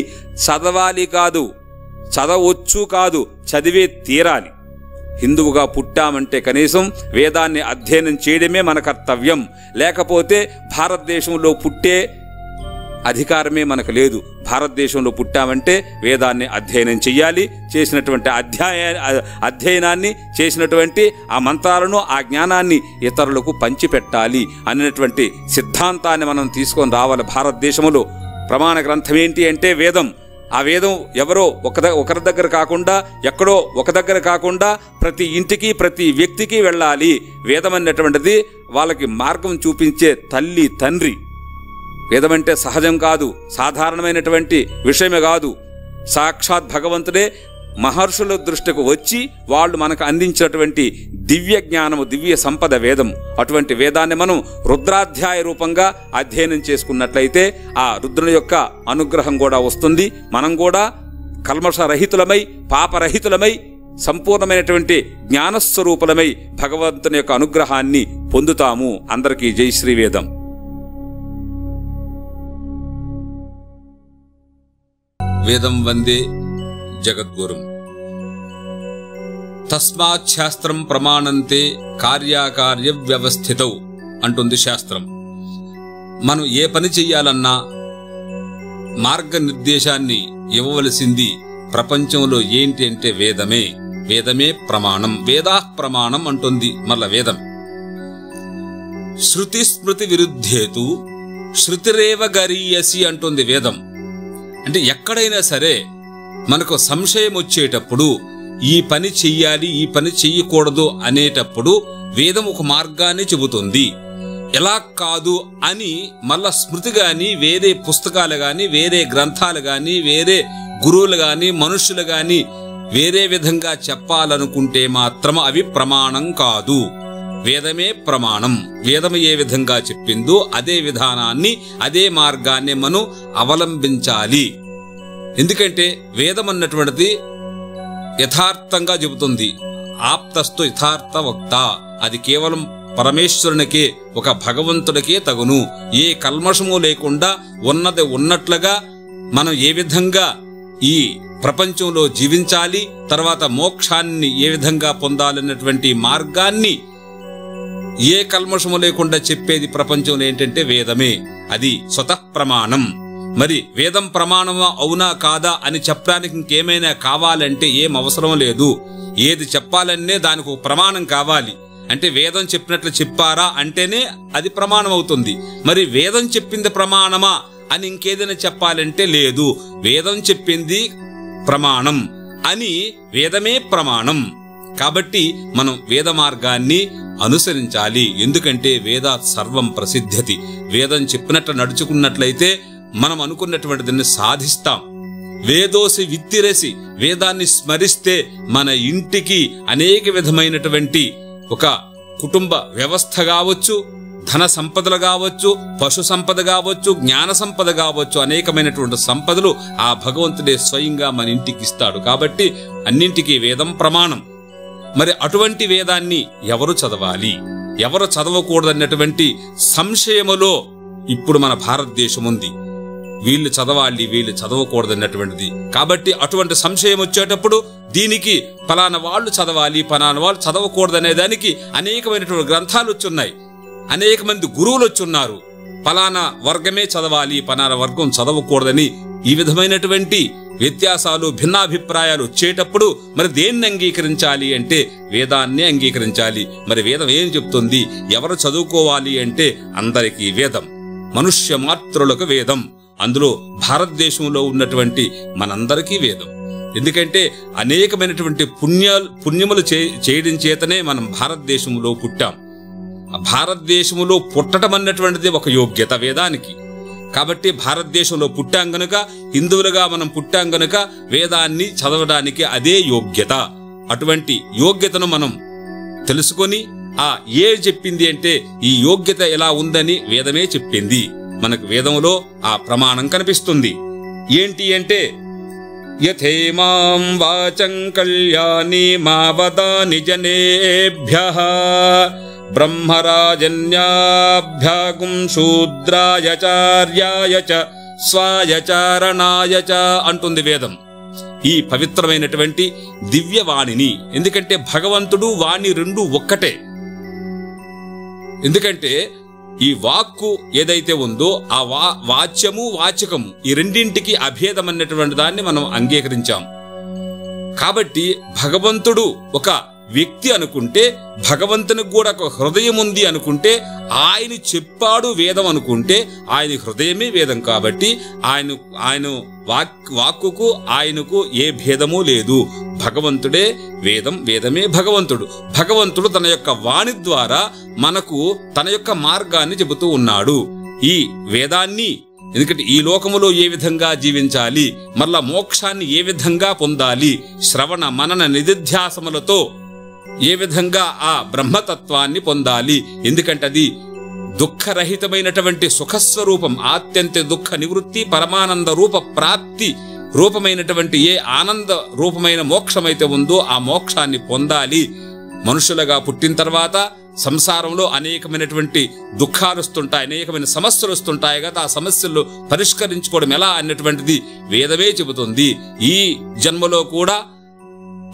చదవాలి కాదు, చదవచ్చు కాదు, చదివే తీరాలి. హిందువుగా పుట్టామంటే కనీసం వేదాన్ని అధ్యయనం చేయడమే మన కర్తవ్యం. లేకపోతే భారతదేశంలో పుట్టే అధికారమే మనకు లేదు. భారతదేశంలో పుట్టామంటే వేదాన్ని అధ్యయనం చెయ్యాలి. చేసినటువంటి అధ్యయనాన్ని, చేసినటువంటి ఆ మంత్రాలను, ఆ జ్ఞానాన్ని ఇతరులకు పంచిపెట్టాలి అనేటువంటి సిద్ధాంతాన్ని మనం తీసుకొని రావాలి. భారతదేశంలో ప్రమాణ గ్రంథం ఏంటి అంటే వేదం. ఆ వేదం ఎవరో ఒకరి దగ్గర కాకుండా, ఎక్కడో ఒక దగ్గర కాకుండా ప్రతి ఇంటికి, ప్రతి వ్యక్తికి వెళ్ళాలి. వేదం అన్నటువంటిది వాళ్ళకి మార్గం చూపించే తల్లి, తండ్రి. వేదం అంటే సహజం కాదు, సాధారణమైనటువంటి విషయమే కాదు. సాక్షాత్ భగవంతుడే మహర్షుల దృష్టికి వచ్చి వాళ్ళు మనకు అందించినటువంటి దివ్య జ్ఞానము, దివ్య సంపద వేదం. అటువంటి వేదాన్ని మనం రుద్రాధ్యాయ రూపంగా అధ్యయనం చేసుకున్నట్లయితే ఆ రుద్రుని యొక్క అనుగ్రహం కూడా వస్తుంది. మనం కూడా కల్మషరహితులమై, పాపరహితులమై, సంపూర్ణమైనటువంటి జ్ఞానస్వరూపులమై భగవంతుని యొక్క అనుగ్రహాన్ని పొందుతాము. అందరికీ జై శ్రీవేదం. వేదం వందే జగద్గురుం. తస్మాత్ శాస్త్రం ప్రమాణంతే కార్యాకార్య వ్యవస్థితౌ అంటుంది శాస్త్రం. మనం ఏ పని చెయ్యాలన్నా మార్గనిర్దేశాన్ని ఇవ్వవలసింది ప్రపంచంలో ఏంటి అంటే వేదమే. వేదమే ప్రమాణం. వేదా ప్రమాణం అంటుంది మళ్ళా వేదం. శృతి స్మృతి విరుద్ధేతు శృతిరేవ గరీయసి అంటుంది వేదం. అంటే ఎక్కడైనా సరే మనకు సంశయం వచ్చేటప్పుడు, ఈ పని చెయ్యాలి, ఈ పని చెయ్యకూడదు అనేటప్పుడు వేదం ఒక మార్గాన్ని చెబుతుంది. ఎలా కాదు అని మళ్ళా స్మృతి గాని, వేరే పుస్తకాలు గాని, వేరే గ్రంథాలు గాని, వేరే గురువులు గాని, మనుషులు గాని వేరే విధంగా చెప్పాలనుకుంటే మాత్రం అవి ప్రమాణం కాదు. వేదమే ప్రమాణం. వేదం ఏ విధంగా చెప్పిందో అదే విధానాన్ని, అదే మార్గాన్ని మనం అవలంబించాలి. ఎందుకంటే వేదం అన్నటువంటిది యథార్థంగా చెబుతుంది. ఆప్తస్తు యథార్థ వక్త. అది కేవలం పరమేశ్వరునికే, ఒక భగవంతుడికే తగును. ఏ కల్మషము లేకుండా ఉన్నది ఉన్నట్లుగా మనం ఏ విధంగా ఈ ప్రపంచంలో జీవించాలి, తర్వాత మోక్షాన్ని ఏ విధంగా పొందాలన్నటువంటి మార్గాన్ని ఏ కల్మషము లేకుండా చెప్పేది ప్రపంచంలో ఏంటంటే వేదమే. అది స్వతః ప్రమాణం. మరి వేదం ప్రమాణమా అవునా కాదా అని చెప్పడానికి ఇంకేమైనా కావాలంటే ఏం అవసరం లేదు. ఏది చెప్పాలనే దానికి ఒక ప్రమాణం కావాలి. అంటే వేదం చెప్పినట్లు చెప్పారా అంటేనే అది ప్రమాణం అవుతుంది. మరి వేదం చెప్పింది ప్రమాణమా అని ఇంకేదైనా చెప్పాలంటే లేదు. వేదం చెప్పింది ప్రమాణం అని వేదమే ప్రమాణం. కాబట్టి మనం వేద మార్గాన్ని అనుసరించాలి. ఎందుకంటే వేదాత్ సర్వం ప్రసిద్ధ్యతి. వేదం చెప్పినట్లు నడుచుకున్నట్లయితే మనం అనుకున్నటువంటి దాన్ని సాధిస్తాం. వేదోసి విత్తిరసి, వేదాన్ని స్మరిస్తే మన ఇంటికి అనేక విధమైనటువంటి ఒక కుటుంబ వ్యవస్థ కావచ్చు, ధన సంపదలు కావచ్చు, పశు సంపద కావచ్చు, జ్ఞాన సంపద కావచ్చు, అనేకమైనటువంటి సంపదలు ఆ భగవంతుడే స్వయంగా మన ఇంటికి ఇస్తాడు. కాబట్టి అన్నింటికీ వేదం ప్రమాణం. మరి అటువంటి వేదాన్ని ఎవరు చదవాలి, ఎవరు చదవకూడదన్నటువంటి సంశయములో ఇప్పుడు మన భారతదేశం ఉంది. వీళ్ళు చదవాలి, వీళ్ళు చదవకూడదన్నటువంటిది. కాబట్టి అటువంటి సంశయం వచ్చేటప్పుడు దీనికి ఫలానా వాళ్ళు చదవాలి, ఫలానా వాళ్ళు చదవకూడదనే దానికి అనేకమైనటువంటి గ్రంథాలు వచ్చున్నాయి, అనేక మంది గురువులు వచ్చున్నారు. ఫలానా వర్గమే చదవాలి, ఫలానా వర్గం చదవకూడదని ఈ విధమైనటువంటి వ్యత్యాసాలు, భిన్నాభిప్రాయాలు వచ్చేటప్పుడు మరి దేన్ని అంగీకరించాలి అంటే వేదాన్ని అంగీకరించాలి. మరి వేదం ఏం చెప్తుంది? ఎవరు చదువుకోవాలి అంటే అందరికీ వేదం, మనుష్య మాత్రులకు వేదం. అందులో భారతదేశంలో ఉన్నటువంటి మనందరికీ వేదం. ఎందుకంటే అనేకమైనటువంటి పుణ్యములు చేయడం చేతనే మనం భారతదేశంలో పుట్టాం. భారతదేశంలో పుట్టడం అన్నటువంటిది ఒక యోగ్యత వేదానికి. కాబట్టి భారతదేశంలో పుట్టాం గనుక, హిందువులుగా మనం పుట్టాం గనుక వేదాన్ని చదవడానికి అదే యోగ్యత. అటువంటి యోగ్యతను మనం తెలుసుకొని ఆ చెప్పింది అంటే ఈ యోగ్యత ఎలా ఉందని వేదమే చెప్పింది. మనకు వేదంలో ఆ ప్రమాణం కనిపిస్తుంది. ఏంటి అంటే యథేమాం వాచం కళ్యాణి మావదాని జనేభ్యః బ్రహ్మరాజన్యాభ్యాగుం శూద్రాయచార్యాయ చ స్వాయచారణాయ చ అంటుంది వేదం. ఈ పవిత్రమైనటువంటి దివ్యవాణిని, ఎందుకంటే భగవంతుడు వాణి రెండు ఒక్కటే. ఎందుకంటే ఈ వాక్కు ఏదైతే ఉందో ఆ వాచ్యము వాచకము ఈ రెండింటికి అభేదమన్నటువంటి దాన్ని మనం అంగీకరించాం. కాబట్టి భగవంతుడు ఒక వ్యక్తి అనుకుంటే, భగవంతునికి కూడా ఒక హృదయం ఉంది అనుకుంటే, చెప్పాడు వేదం అనుకుంటే ఆయన హృదయమే వేదం. కాబట్టి ఆయన వాక్కుకు ఆయనకు ఏ భేదము లేదు. భగవంతుడే వేదం, వేదమే భగవంతుడు. భగవంతుడు తన యొక్క వాణి ద్వారా మనకు తన యొక్క మార్గాన్ని చెబుతూ ఉన్నాడు. ఈ వేదాన్ని, ఎందుకంటే ఈ లోకములో ఏ విధంగా జీవించాలి, మరలా మోక్షాన్ని ఏ విధంగా పొందాలి, శ్రవణ మనన నిధిధ్యాసములతో ఏ విధంగా ఆ బ్రహ్మతత్వాన్ని పొందాలి, ఎందుకంటే అది దుఃఖరహితమైనటువంటి సుఖస్వరూపం. ఆత్యంత దుఃఖ నివృత్తి పరమానంద రూప ప్రాప్తి రూపమైనటువంటి ఏ ఆనంద రూపమైన మోక్షమైతే ఉందో ఆ మోక్షాన్ని పొందాలి. మనుషులుగా పుట్టిన తర్వాత సంసారంలో అనేకమైనటువంటి దుఃఖాలు వస్తుంటాయి, అనేకమైన సమస్యలు వస్తుంటాయి కదా. ఆ సమస్యలు పరిష్కరించుకోవడం ఎలా అన్నటువంటిది వేదమే చెబుతుంది. ఈ జన్మలో కూడా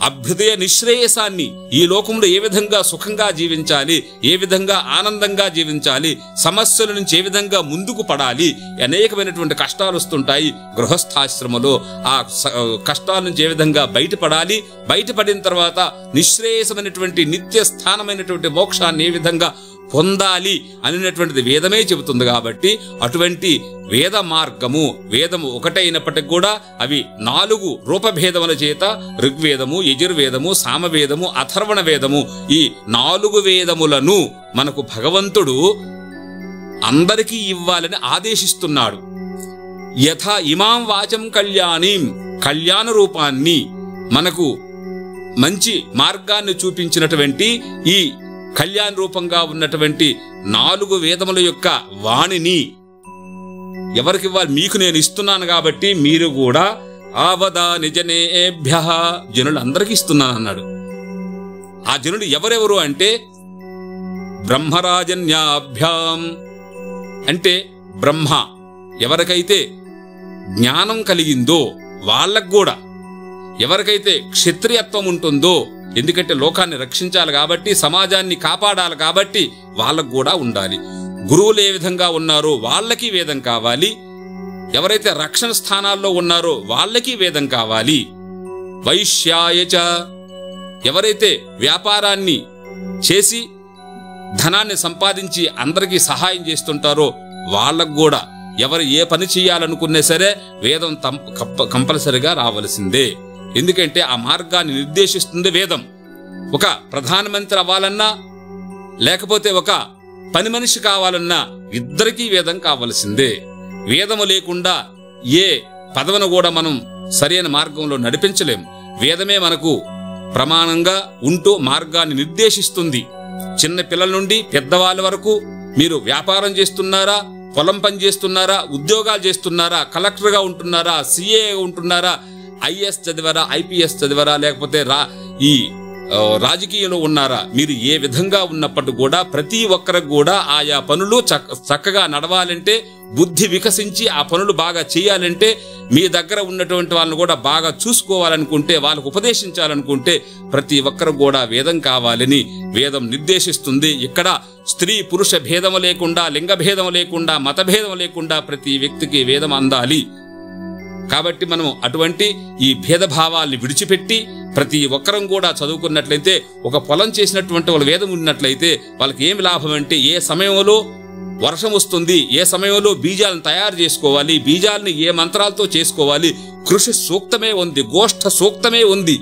అభ్యుదయ నిశ్రేయసాన్ని, ఈ లోకంలో ఏ విధంగా సుఖంగా జీవించాలి, ఏ విధంగా ఆనందంగా జీవించాలి, సమస్యల నుంచి ఏ విధంగా ముందుకు పడాలి. అనేకమైనటువంటి కష్టాలు వస్తుంటాయి గృహస్థాశ్రమంలో. ఆ కష్టాల నుంచి ఏ విధంగా బయటపడాలి, బయటపడిన తర్వాత నిశ్రేయసమైనటువంటి నిత్య స్థానమైనటువంటి మోక్షాన్ని ఏ విధంగా పొందాలి అనేటువంటిది వేదమే చెబుతుంది. కాబట్టి అటువంటి వేద మార్గము, వేదము ఒకటైనప్పటికి కూడా అవి 4 రూపభేదముల చేత ఋగ్వేదము, యజుర్వేదము, సామవేదము, అథర్వణ వేదము, ఈ 4 వేదములను మనకు భగవంతుడు అందరికీ ఇవ్వాలని ఆదేశిస్తున్నాడు. యథా ఇమాం వాచం కళ్యాణీం, కళ్యాణ రూపాన్ని మనకు మంచి మార్గాన్ని చూపించినటువంటి ఈ కళ్యాణ రూపంగా ఉన్నటువంటి 4 వేదముల యొక్క వాణిని ఎవరికి ఇవ్వాలి? మీకు నేను ఇస్తున్నాను కాబట్టి మీరు కూడా ఆవదాని జనేభ్యః, జనులందరికీ ఇస్తున్నాను అన్నాడు. ఆ జనులు ఎవరెవరు అంటే బ్రహ్మరాజన్యాభ్యాం, అంటే బ్రహ్మ ఎవరికైతే జ్ఞానం కలిగిందో వాళ్ళకు కూడా, ఎవరికైతే క్షత్రియత్వం ఉంటుందో, ఎందుకంటే లోకాన్ని రక్షించాలి కాబట్టి, సమాజాన్ని కాపాడాలి కాబట్టి వాళ్ళకు కూడా ఉండాలి. గురువులు ఏ విధంగా ఉన్నారో వాళ్ళకి వేదం కావాలి. ఎవరైతే రక్షణ స్థానాల్లో ఉన్నారో వాళ్ళకి వేదం కావాలి. వైశ్యాయచ, ఎవరైతే వ్యాపారాన్ని చేసి ధనాన్ని సంపాదించి అందరికీ సహాయం చేస్తుంటారో వాళ్ళకు కూడా, ఎవరు ఏ పని చేయాలనుకున్నా సరే వేదం కంపల్సరిగా రావలసిందే. ఎందుకంటే ఆ మార్గాన్ని నిర్దేశిస్తుంది వేదం. ఒక ప్రధానమంత్రి అవ్వాలన్నా, లేకపోతే ఒక పని మనిషి కావాలన్నా ఇద్దరికీ వేదం కావలసిందే. వేదము లేకుండా ఏ పదవిని కూడా మనం సరైన మార్గంలో నడిపించలేం. వేదమే మనకు ప్రమాణంగా ఉంటూ మార్గాన్ని నిర్దేశిస్తుంది. చిన్న పిల్లల నుండి పెద్దవాళ్ళ వరకు మీరు వ్యాపారం చేస్తున్నారా, పొలం పని చేస్తున్నారా, ఉద్యోగాలు చేస్తున్నారా, కలెక్టర్గా ఉంటున్నారా, సిఏ ఉంటున్నారా, ఐఏఎస్ చదివారా, ఐపీఎస్ చదివారా, లేకపోతే ఈ రాజకీయంలో ఉన్నారా, మీరు ఏ విధంగా ఉన్నప్పటికీ కూడా ప్రతి ఒక్కరికి కూడా ఆయా పనులు చక్కగా నడవాలంటే, బుద్ధి వికసించి ఆ పనులు బాగా చేయాలంటే, మీ దగ్గర ఉన్నటువంటి వాళ్ళని కూడా బాగా చూసుకోవాలనుకుంటే, వాళ్ళకు ఉపదేశించాలనుకుంటే ప్రతి ఒక్కరికి కూడా వేదం కావాలని వేదం నిర్దేశిస్తుంది. ఇక్కడ స్త్రీ పురుష భేదము లేకుండా, లింగ భేదం లేకుండా, మత భేదం లేకుండా ప్రతి వ్యక్తికి వేదం అందాలి. కాబట్టి మనం అటువంటి ఈ భేదభావాల్ని విడిచిపెట్టి ప్రతి ఒక్కరం కూడా చదువుకున్నట్లయితే, ఒక పొలం చేసినటువంటి వాళ్ళు వేదం ఉన్నట్లయితే వాళ్ళకి ఏమి లాభం అంటే, ఏ సమయంలో వర్షం వస్తుంది, ఏ సమయంలో బీజాలను తయారు చేసుకోవాలి, బీజాలని ఏ మంత్రాలతో చేసుకోవాలి, కృషి సూక్తమే ఉంది, గోష్ఠ సూక్తమే ఉంది,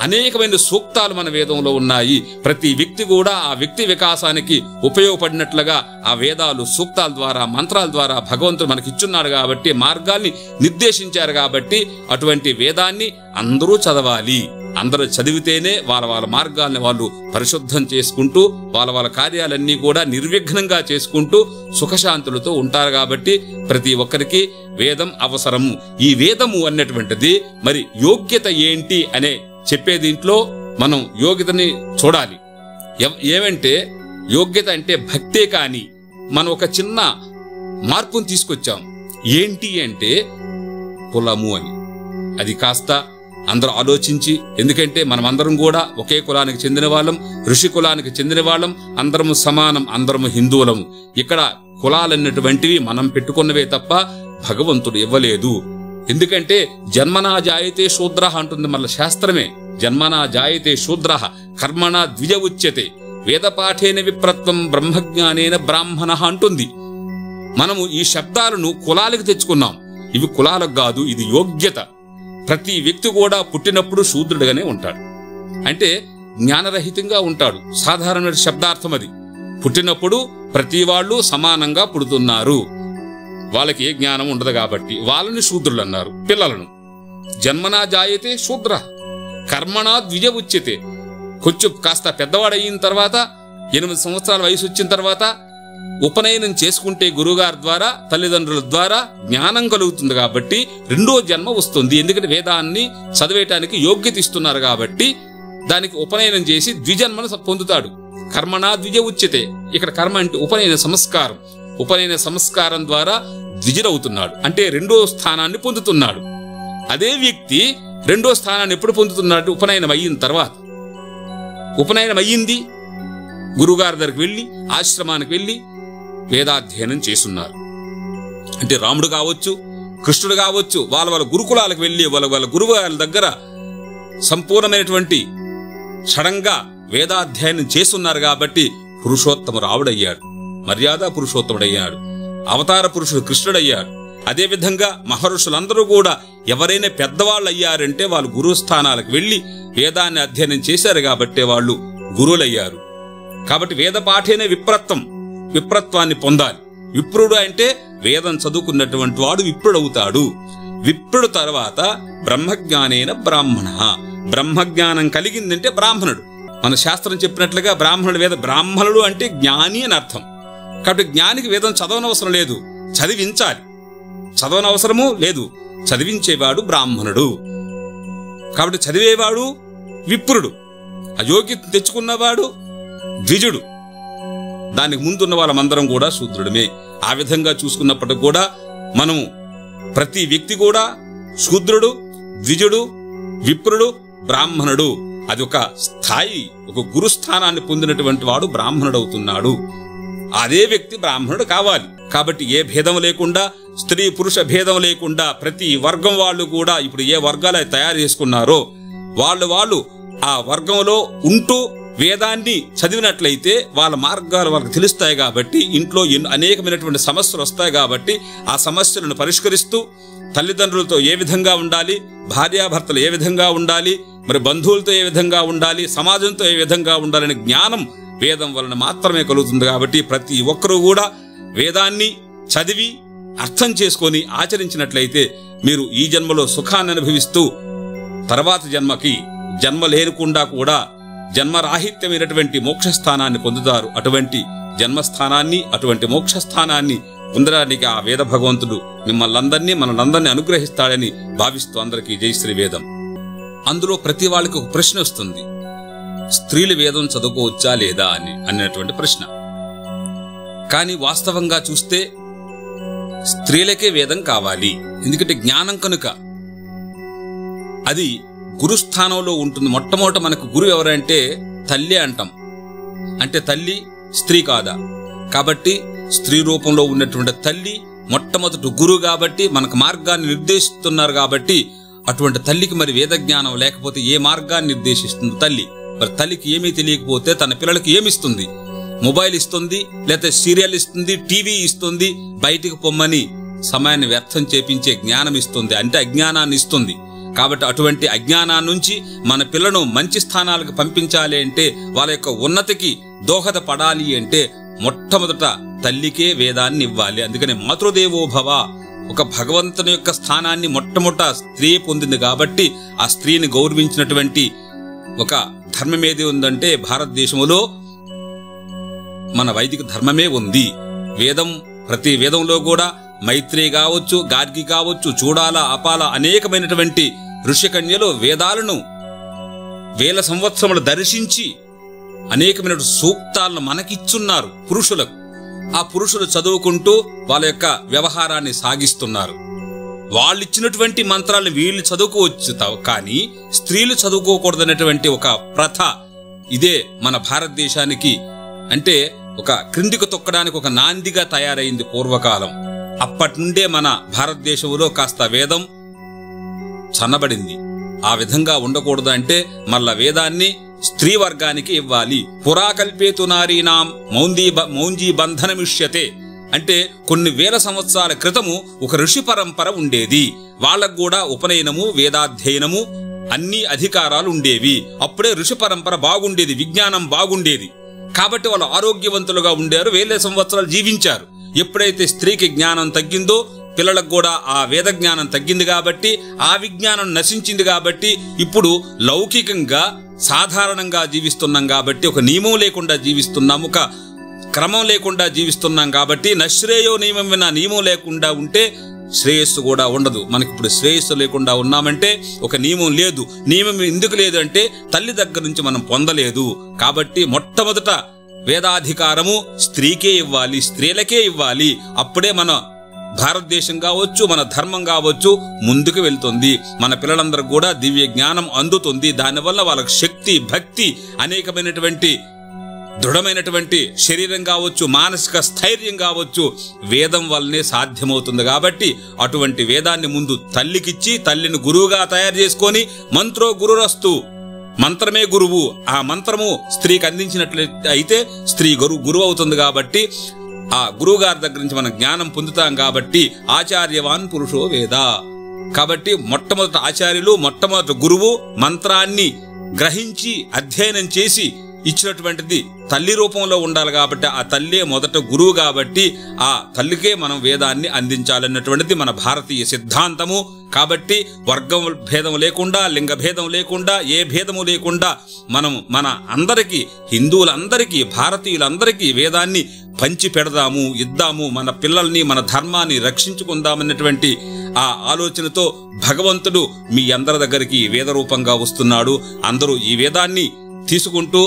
అనేకమైన సూక్తాలు మన వేదంలో ఉన్నాయి. ప్రతి వ్యక్తి కూడా ఆ వ్యక్తి వికాసానికి ఉపయోగపడినట్లుగా ఆ వేదాలు సూక్తాల ద్వారా, మంత్రాల ద్వారా భగవంతుడు మనకిచ్చున్నాడు కాబట్టి, మార్గాల్ని నిర్దేశించారు కాబట్టి అటువంటి వేదాన్ని అందరూ చదవాలి. అందరూ చదివితేనే వాళ్ళ మార్గాల్ని వాళ్ళు పరిశుద్ధం చేసుకుంటూ వాళ్ళ కార్యాలన్నీ కూడా నిర్విఘ్నంగా చేసుకుంటూ సుఖశాంతులతో ఉంటారు. కాబట్టి ప్రతి ఒక్కరికి వేదం అవసరము. ఈ వేదము అన్నటువంటిది మరి యోగ్యత ఏంటి అనే చెప్పే దీంట్లో మనం యోగ్యతని చూడాలి. ఏమంటే యోగ్యత అంటే భక్తే. కాని మనం ఒక చిన్న మార్పును తీసుకొచ్చాం. ఏంటి అంటే కులము అని. అది కాస్త అందరూ ఆలోచించి, ఎందుకంటే మనమందరం కూడా ఒకే కులానికి చెందిన వాళ్ళం, ఋషి కులానికి చెందిన వాళ్ళం, అందరము సమానం, అందరము హిందువులము. ఇక్కడ కులాలన్నటువంటివి మనం పెట్టుకున్నవే తప్ప భగవంతుడు ఇవ్వలేదు. ఎందుకంటే జన్మనా జాయతే శూద్ర అంటుంది మన శాస్త్రమే. జన్మనా జాయతే శూద్ర కర్మణా ద్విజ ఉచ్యతే వేదపాఠేన విప్రత్వం బ్రహ్మజ్ఞానేన బ్రాహ్మణ అంటుంది. మనము ఈ శబ్దాలను కులాలకు తెచ్చుకున్నాం. ఇవి కులాలకు కాదు, ఇది యోగ్యత. ప్రతి వ్యక్తి కూడా పుట్టినప్పుడు శూద్రుడిగానే ఉంటాడు, అంటే జ్ఞానరహితంగా ఉంటాడు. సాధారణమైన శబ్దార్థం అది. పుట్టినప్పుడు ప్రతి వాళ్ళు సమానంగా పుడుతున్నారు. వాళ్ళకి ఏ జ్ఞానం ఉండదు కాబట్టి వాళ్ళని శూద్రులు అన్నారు. పిల్లలను జన్మనా జాయతే శూద్ర కర్మణా ద్విజ ఉచ్యతే. కొంచెం కాస్త పెద్దవాడయిన తర్వాత 8 సంవత్సరాల వయసు వచ్చిన తర్వాత ఉపనయనం చేసుకుంటే గురుగారి ద్వారా, తల్లిదండ్రుల ద్వారా జ్ఞానం కలుగుతుంది కాబట్టి రెండో జన్మ వస్తుంది. ఎందుకంటే వేదాన్ని చదివేయటానికి యోగ్యత ఇస్తున్నారు కాబట్టి దానికి ఉపనయనం చేసి ద్విజన్మను పొందుతాడు. కర్మణా ద్విజ ఉచ్యతే. ఇక్కడ కర్మ అంటే ఉపనయన సంస్కారం. ఉపనయన సంస్కారం ద్వారా ద్విజుడవుతున్నాడు, అంటే రెండో స్థానాన్ని పొందుతున్నాడు. అదే వ్యక్తి రెండో స్థానాన్ని ఎప్పుడు పొందుతున్నాడు? ఉపనయనం అయిన తర్వాత. ఉపనయనం అయ్యింది, గురుగారి దగ్గరికి వెళ్ళి ఆశ్రమానికి వెళ్ళి వేదాధ్యయనం చేస్తున్నారు. అంటే రాముడు కావచ్చు, కృష్ణుడు కావచ్చు, వాళ్ళ గురుకులాలకు వెళ్ళి వాళ్ళ గురువుల దగ్గర సంపూర్ణమైనటువంటి షడంగా వేదాధ్యయనం చేస్తున్నారు కాబట్టి పురుషోత్తమ రావుడయ్యాడు, మర్యాద పురుషోత్తముడయ్యాడు, అవతార పురుషుడు కృష్ణుడయ్యాడు. అదేవిధంగా మహర్షులందరూ కూడా ఎవరైనా పెద్దవాళ్ళు అయ్యారంటే వాళ్ళు గురుస్థానాలకు వెళ్ళి వేదాన్ని అధ్యయనం చేశారు కాబట్టి వాళ్ళు గురువులయ్యారు. కాబట్టి వేద పాఠేనే విప్రత్వాన్ని పొందాలి. విప్రుడు అంటే వేదం చదువుకున్నటువంటి వాడు విప్రుడవుతాడు. విప్రుడు తర్వాత బ్రహ్మజ్ఞానేన బ్రాహ్మణ. బ్రహ్మజ్ఞానం కలిగిందంటే బ్రాహ్మణుడు. మన శాస్త్రం చెప్పినట్లుగా బ్రాహ్మణుడు బ్రాహ్మణుడు అంటే జ్ఞాని అని అర్థం. కాబట్టి జ్ఞానికి వేదం చదవనవసరం లేదు, చదివించాలి. చదవనవసరము లేదు, చదివించేవాడు బ్రాహ్మణుడు. కాబట్టి చదివేవాడు విప్రుడు, అయోగ్యత తెచ్చుకున్నవాడు ద్విజుడు. దానికి ముందున్న వాళ్ళమందరం కూడా శూద్రుడమే. ఆ విధంగా చూసుకున్నప్పటికి కూడా మనము ప్రతి వ్యక్తి కూడా శూద్రుడు, ద్విజుడు, విప్రుడు, బ్రాహ్మణుడు. అది ఒక స్థాయి, ఒక గురుస్థానాన్ని పొందినటువంటి వాడు బ్రాహ్మణుడవుతున్నాడు. అదే వ్యక్తి బ్రాహ్మణుడు కావాలి. కాబట్టి ఏ భేదం లేకుండా, స్త్రీ పురుష భేదం లేకుండా ప్రతి వర్గం వాళ్ళు కూడా ఇప్పుడు ఏ వర్గాలు తయారు చేసుకున్నారో వాళ్ళు ఆ వర్గంలో ఉంటూ వేదాన్ని చదివినట్లయితే వాళ్ళ మార్గాలు వాళ్ళకి తెలుస్తాయి. కాబట్టి ఇంట్లో అనేకమైనటువంటి సమస్యలు వస్తాయి. కాబట్టి ఆ సమస్యలను పరిష్కరిస్తూ తల్లిదండ్రులతో ఏ విధంగా ఉండాలి, భార్యాభర్తలు ఏ విధంగా ఉండాలి, మరి బంధువులతో ఏ విధంగా ఉండాలి, సమాజంతో ఏ విధంగా ఉండాలనే జ్ఞానం వేదం వలన మాత్రమే కలుగుతుంది. కాబట్టి ప్రతి ఒక్కరూ కూడా వేదాన్ని చదివి అర్థం చేసుకొని ఆచరించినట్లయితే మీరు ఈ జన్మలో సుఖాన్ని అనుభవిస్తూ తర్వాత జన్మకి జన్మ లేకుండా కూడా జన్మరాహిత్యమైనటువంటి మోక్షస్థానాన్ని పొందుతారు. అటువంటి జన్మస్థానాన్ని, అటువంటి మోక్షస్థానాన్ని పొందడానికి ఆ వేద భగవంతుడు మిమ్మల్ని మనలందరినీ అనుగ్రహిస్తాడని భావిస్తూ అందరికీ జై శ్రీ వేదం. అందులో ప్రతి వాళ్ళకి ఒక ప్రశ్న వస్తుంది, స్త్రీలు వేదం చదువుకోవచ్చా లేదా అన్నటువంటి ప్రశ్న. కానీ వాస్తవంగా చూస్తే స్త్రీలకే వేదం కావాలి. ఎందుకంటే జ్ఞానం కనుక అది గురుస్థానంలో ఉంటుంది. మొట్టమొదట మనకు గురువు ఎవరంటే తల్లి అంటాం. అంటే తల్లి స్త్రీ కాదా? కాబట్టి స్త్రీ రూపంలో ఉన్నటువంటి తల్లి మొట్టమొదటి గురువు కాబట్టి మనకు మార్గాన్ని నిర్దేశిస్తున్నారు. కాబట్టి అటువంటి తల్లికి మరి వేద జ్ఞానం లేకపోతే ఏ మార్గాన్ని నిర్దేశిస్తుంది తల్లి? మరి తల్లికి ఏమీ తెలియకపోతే తన పిల్లలకి ఏమిస్తుంది? మొబైల్ ఇస్తుంది, లేకపోతే సీరియల్ ఇస్తుంది, టీవీ ఇస్తుంది, బయటికి పొమ్మని సమయాన్ని వ్యర్థం చేపించే జ్ఞానం ఇస్తుంది, అంటే అజ్ఞానాన్ని ఇస్తుంది. కాబట్టి అటువంటి అజ్ఞానాన్ని నుంచి మన పిల్లను మంచి స్థానాలకు పంపించాలి అంటే, వాళ్ళ యొక్క ఉన్నతికి దోహదపడాలి అంటే మొట్టమొదట తల్లికే వేదాన్ని ఇవ్వాలి. అందుకని మాతృదేవో భవ, ఒక భగవంతుని యొక్క స్థానాన్ని మొట్టమొదట స్త్రీ పొందింది కాబట్టి ఆ స్త్రీని గౌరవించినటువంటి ఒక ధర్మం ఏది ఉందంటే భారతదేశంలో మన వైదిక ధర్మమే ఉంది. ప్రతి వేదంలో కూడా మైత్రి కావచ్చు, గార్గి కావచ్చు, చూడాల, అపాల అనేకమైనటువంటి ఋషికన్యలు వేదాలను వేల సంవత్సరములు దర్శించి అనేకమైన సూక్తాలను మనకిచ్చున్నారు పురుషులకు. ఆ పురుషులు చదువుకుంటూ వాళ్ళ యొక్క వ్యవహారాన్ని సాగిస్తున్నారు. వాళ్ళిచ్చినటువంటి మంత్రాలను వీళ్ళు చదువుకోవచ్చు, కానీ స్త్రీలు చదువుకోకూడదనేటువంటి ఒక ప్రథ ఇదే మన భారతదేశానికి అంటే ఒక క్రిందికి తొక్కడానికి ఒక నాందిగా తయారైంది పూర్వకాలం. అప్పటి నుండే మన భారతదేశంలో కాస్త వేదం చన్నబడింది. ఆ విధంగా ఉండకూడదు అంటే మళ్ళా వేదాన్ని స్త్రీ వర్గానికి ఇవ్వాలి. పురాకల్పేతు నారీనాం మౌంజీ బంధనమిష్యతే అంటే కొన్ని వేల సంవత్సరాల క్రితము ఒక ఋషి పరంపర ఉండేది. వాళ్ళకు కూడా ఉపనయనము, వేదాధ్యయనము అన్ని అధికారాలు ఉండేవి. అప్పుడే ఋషి పరంపర బాగుండేది, విజ్ఞానం బాగుండేది. కాబట్టి వాళ్ళు ఆరోగ్యవంతులుగా ఉండారు, వేల సంవత్సరాలు జీవించారు. ఎప్పుడైతే స్త్రీకి జ్ఞానం తగ్గిందో పిల్లలకు కూడా ఆ వేద జ్ఞానం తగ్గింది కాబట్టి, ఆ విజ్ఞానం నశించింది కాబట్టి ఇప్పుడు లౌకికంగా సాధారణంగా జీవిస్తున్నాం కాబట్టి, ఒక నియమం లేకుండా జీవిస్తున్నాం, ఒక క్రమం లేకుండా జీవిస్తున్నాం కాబట్టి, నశ్రేయో నియమం వినా నియమం లేకుండా ఉంటే శ్రేయస్సు కూడా ఉండదు. మనకి ఇప్పుడు శ్రేయస్సు లేకుండా ఉన్నామంటే ఒక నియమం లేదు. నియమం ఎందుకు లేదు అంటే తల్లి దగ్గర నుంచి మనం పొందలేదు. కాబట్టి మొట్టమొదట వేదాధికారము స్త్రీకే ఇవ్వాలి, స్త్రీలకే ఇవ్వాలి. అప్పుడే మన భారతదేశం కావచ్చు, మన ధర్మం కావచ్చు ముందుకు వెళ్తుంది. మన పిల్లలందరూ కూడా దివ్య జ్ఞానం అందుతుంది. దానివల్ల వాళ్ళకి శక్తి, భక్తి, అనేకమైనటువంటి దృఢమైనటువంటి శరీరం కావచ్చు, మానసిక స్థైర్యం కావచ్చు వేదం వల్లనే సాధ్యమవుతుంది. కాబట్టి అటువంటి వేదాన్ని ముందు తల్లికిచ్చి, తల్లిని గురువుగా తయారు చేసుకొని, మంత్రో గురురస్తు, మంత్రమే గురువు, ఆ మంత్రము స్త్రీకి అందించినట్లయితే అయితే స్త్రీ గురువు అవుతుంది. కాబట్టి ఆ గురువు గారి దగ్గర నుంచి మనం జ్ఞానం పొందుతాం. కాబట్టి ఆచార్యవాన్ పురుషో వేద. కాబట్టి మొట్టమొదటి ఆచార్యులు, మొట్టమొదటి గురువు మంత్రాన్ని గ్రహించి అధ్యయనం చేసి ఇచ్చినటువంటిది తల్లి రూపంలో ఉండాలి. కాబట్టి ఆ తల్లే మొదట గురువు. కాబట్టి ఆ తల్లికే మనం వేదాన్ని అందించాలన్నటువంటిది మన భారతీయ సిద్ధాంతము. కాబట్టి వర్గం భేదం లేకుండా, లింగ భేదం లేకుండా, ఏ భేదము లేకుండా మనం మన అందరికీ, హిందువులందరికీ, భారతీయులందరికీ వేదాన్ని పంచి పెడదాము, ఇద్దాము, మన పిల్లల్ని, మన ధర్మాన్ని రక్షించుకుందామన్నటువంటి ఆ ఆలోచనతో భగవంతుడు మీ అందరి దగ్గరికి వేద రూపంగా వస్తున్నాడు. అందరూ ఈ వేదాన్ని తీసుకుంటూ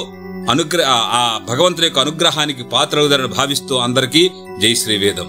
ఆ భగవంతుని యొక్క అనుగ్రహానికి పాత్రవుతారని భావిస్తూ అందరికీ జై శ్రీ వేదం.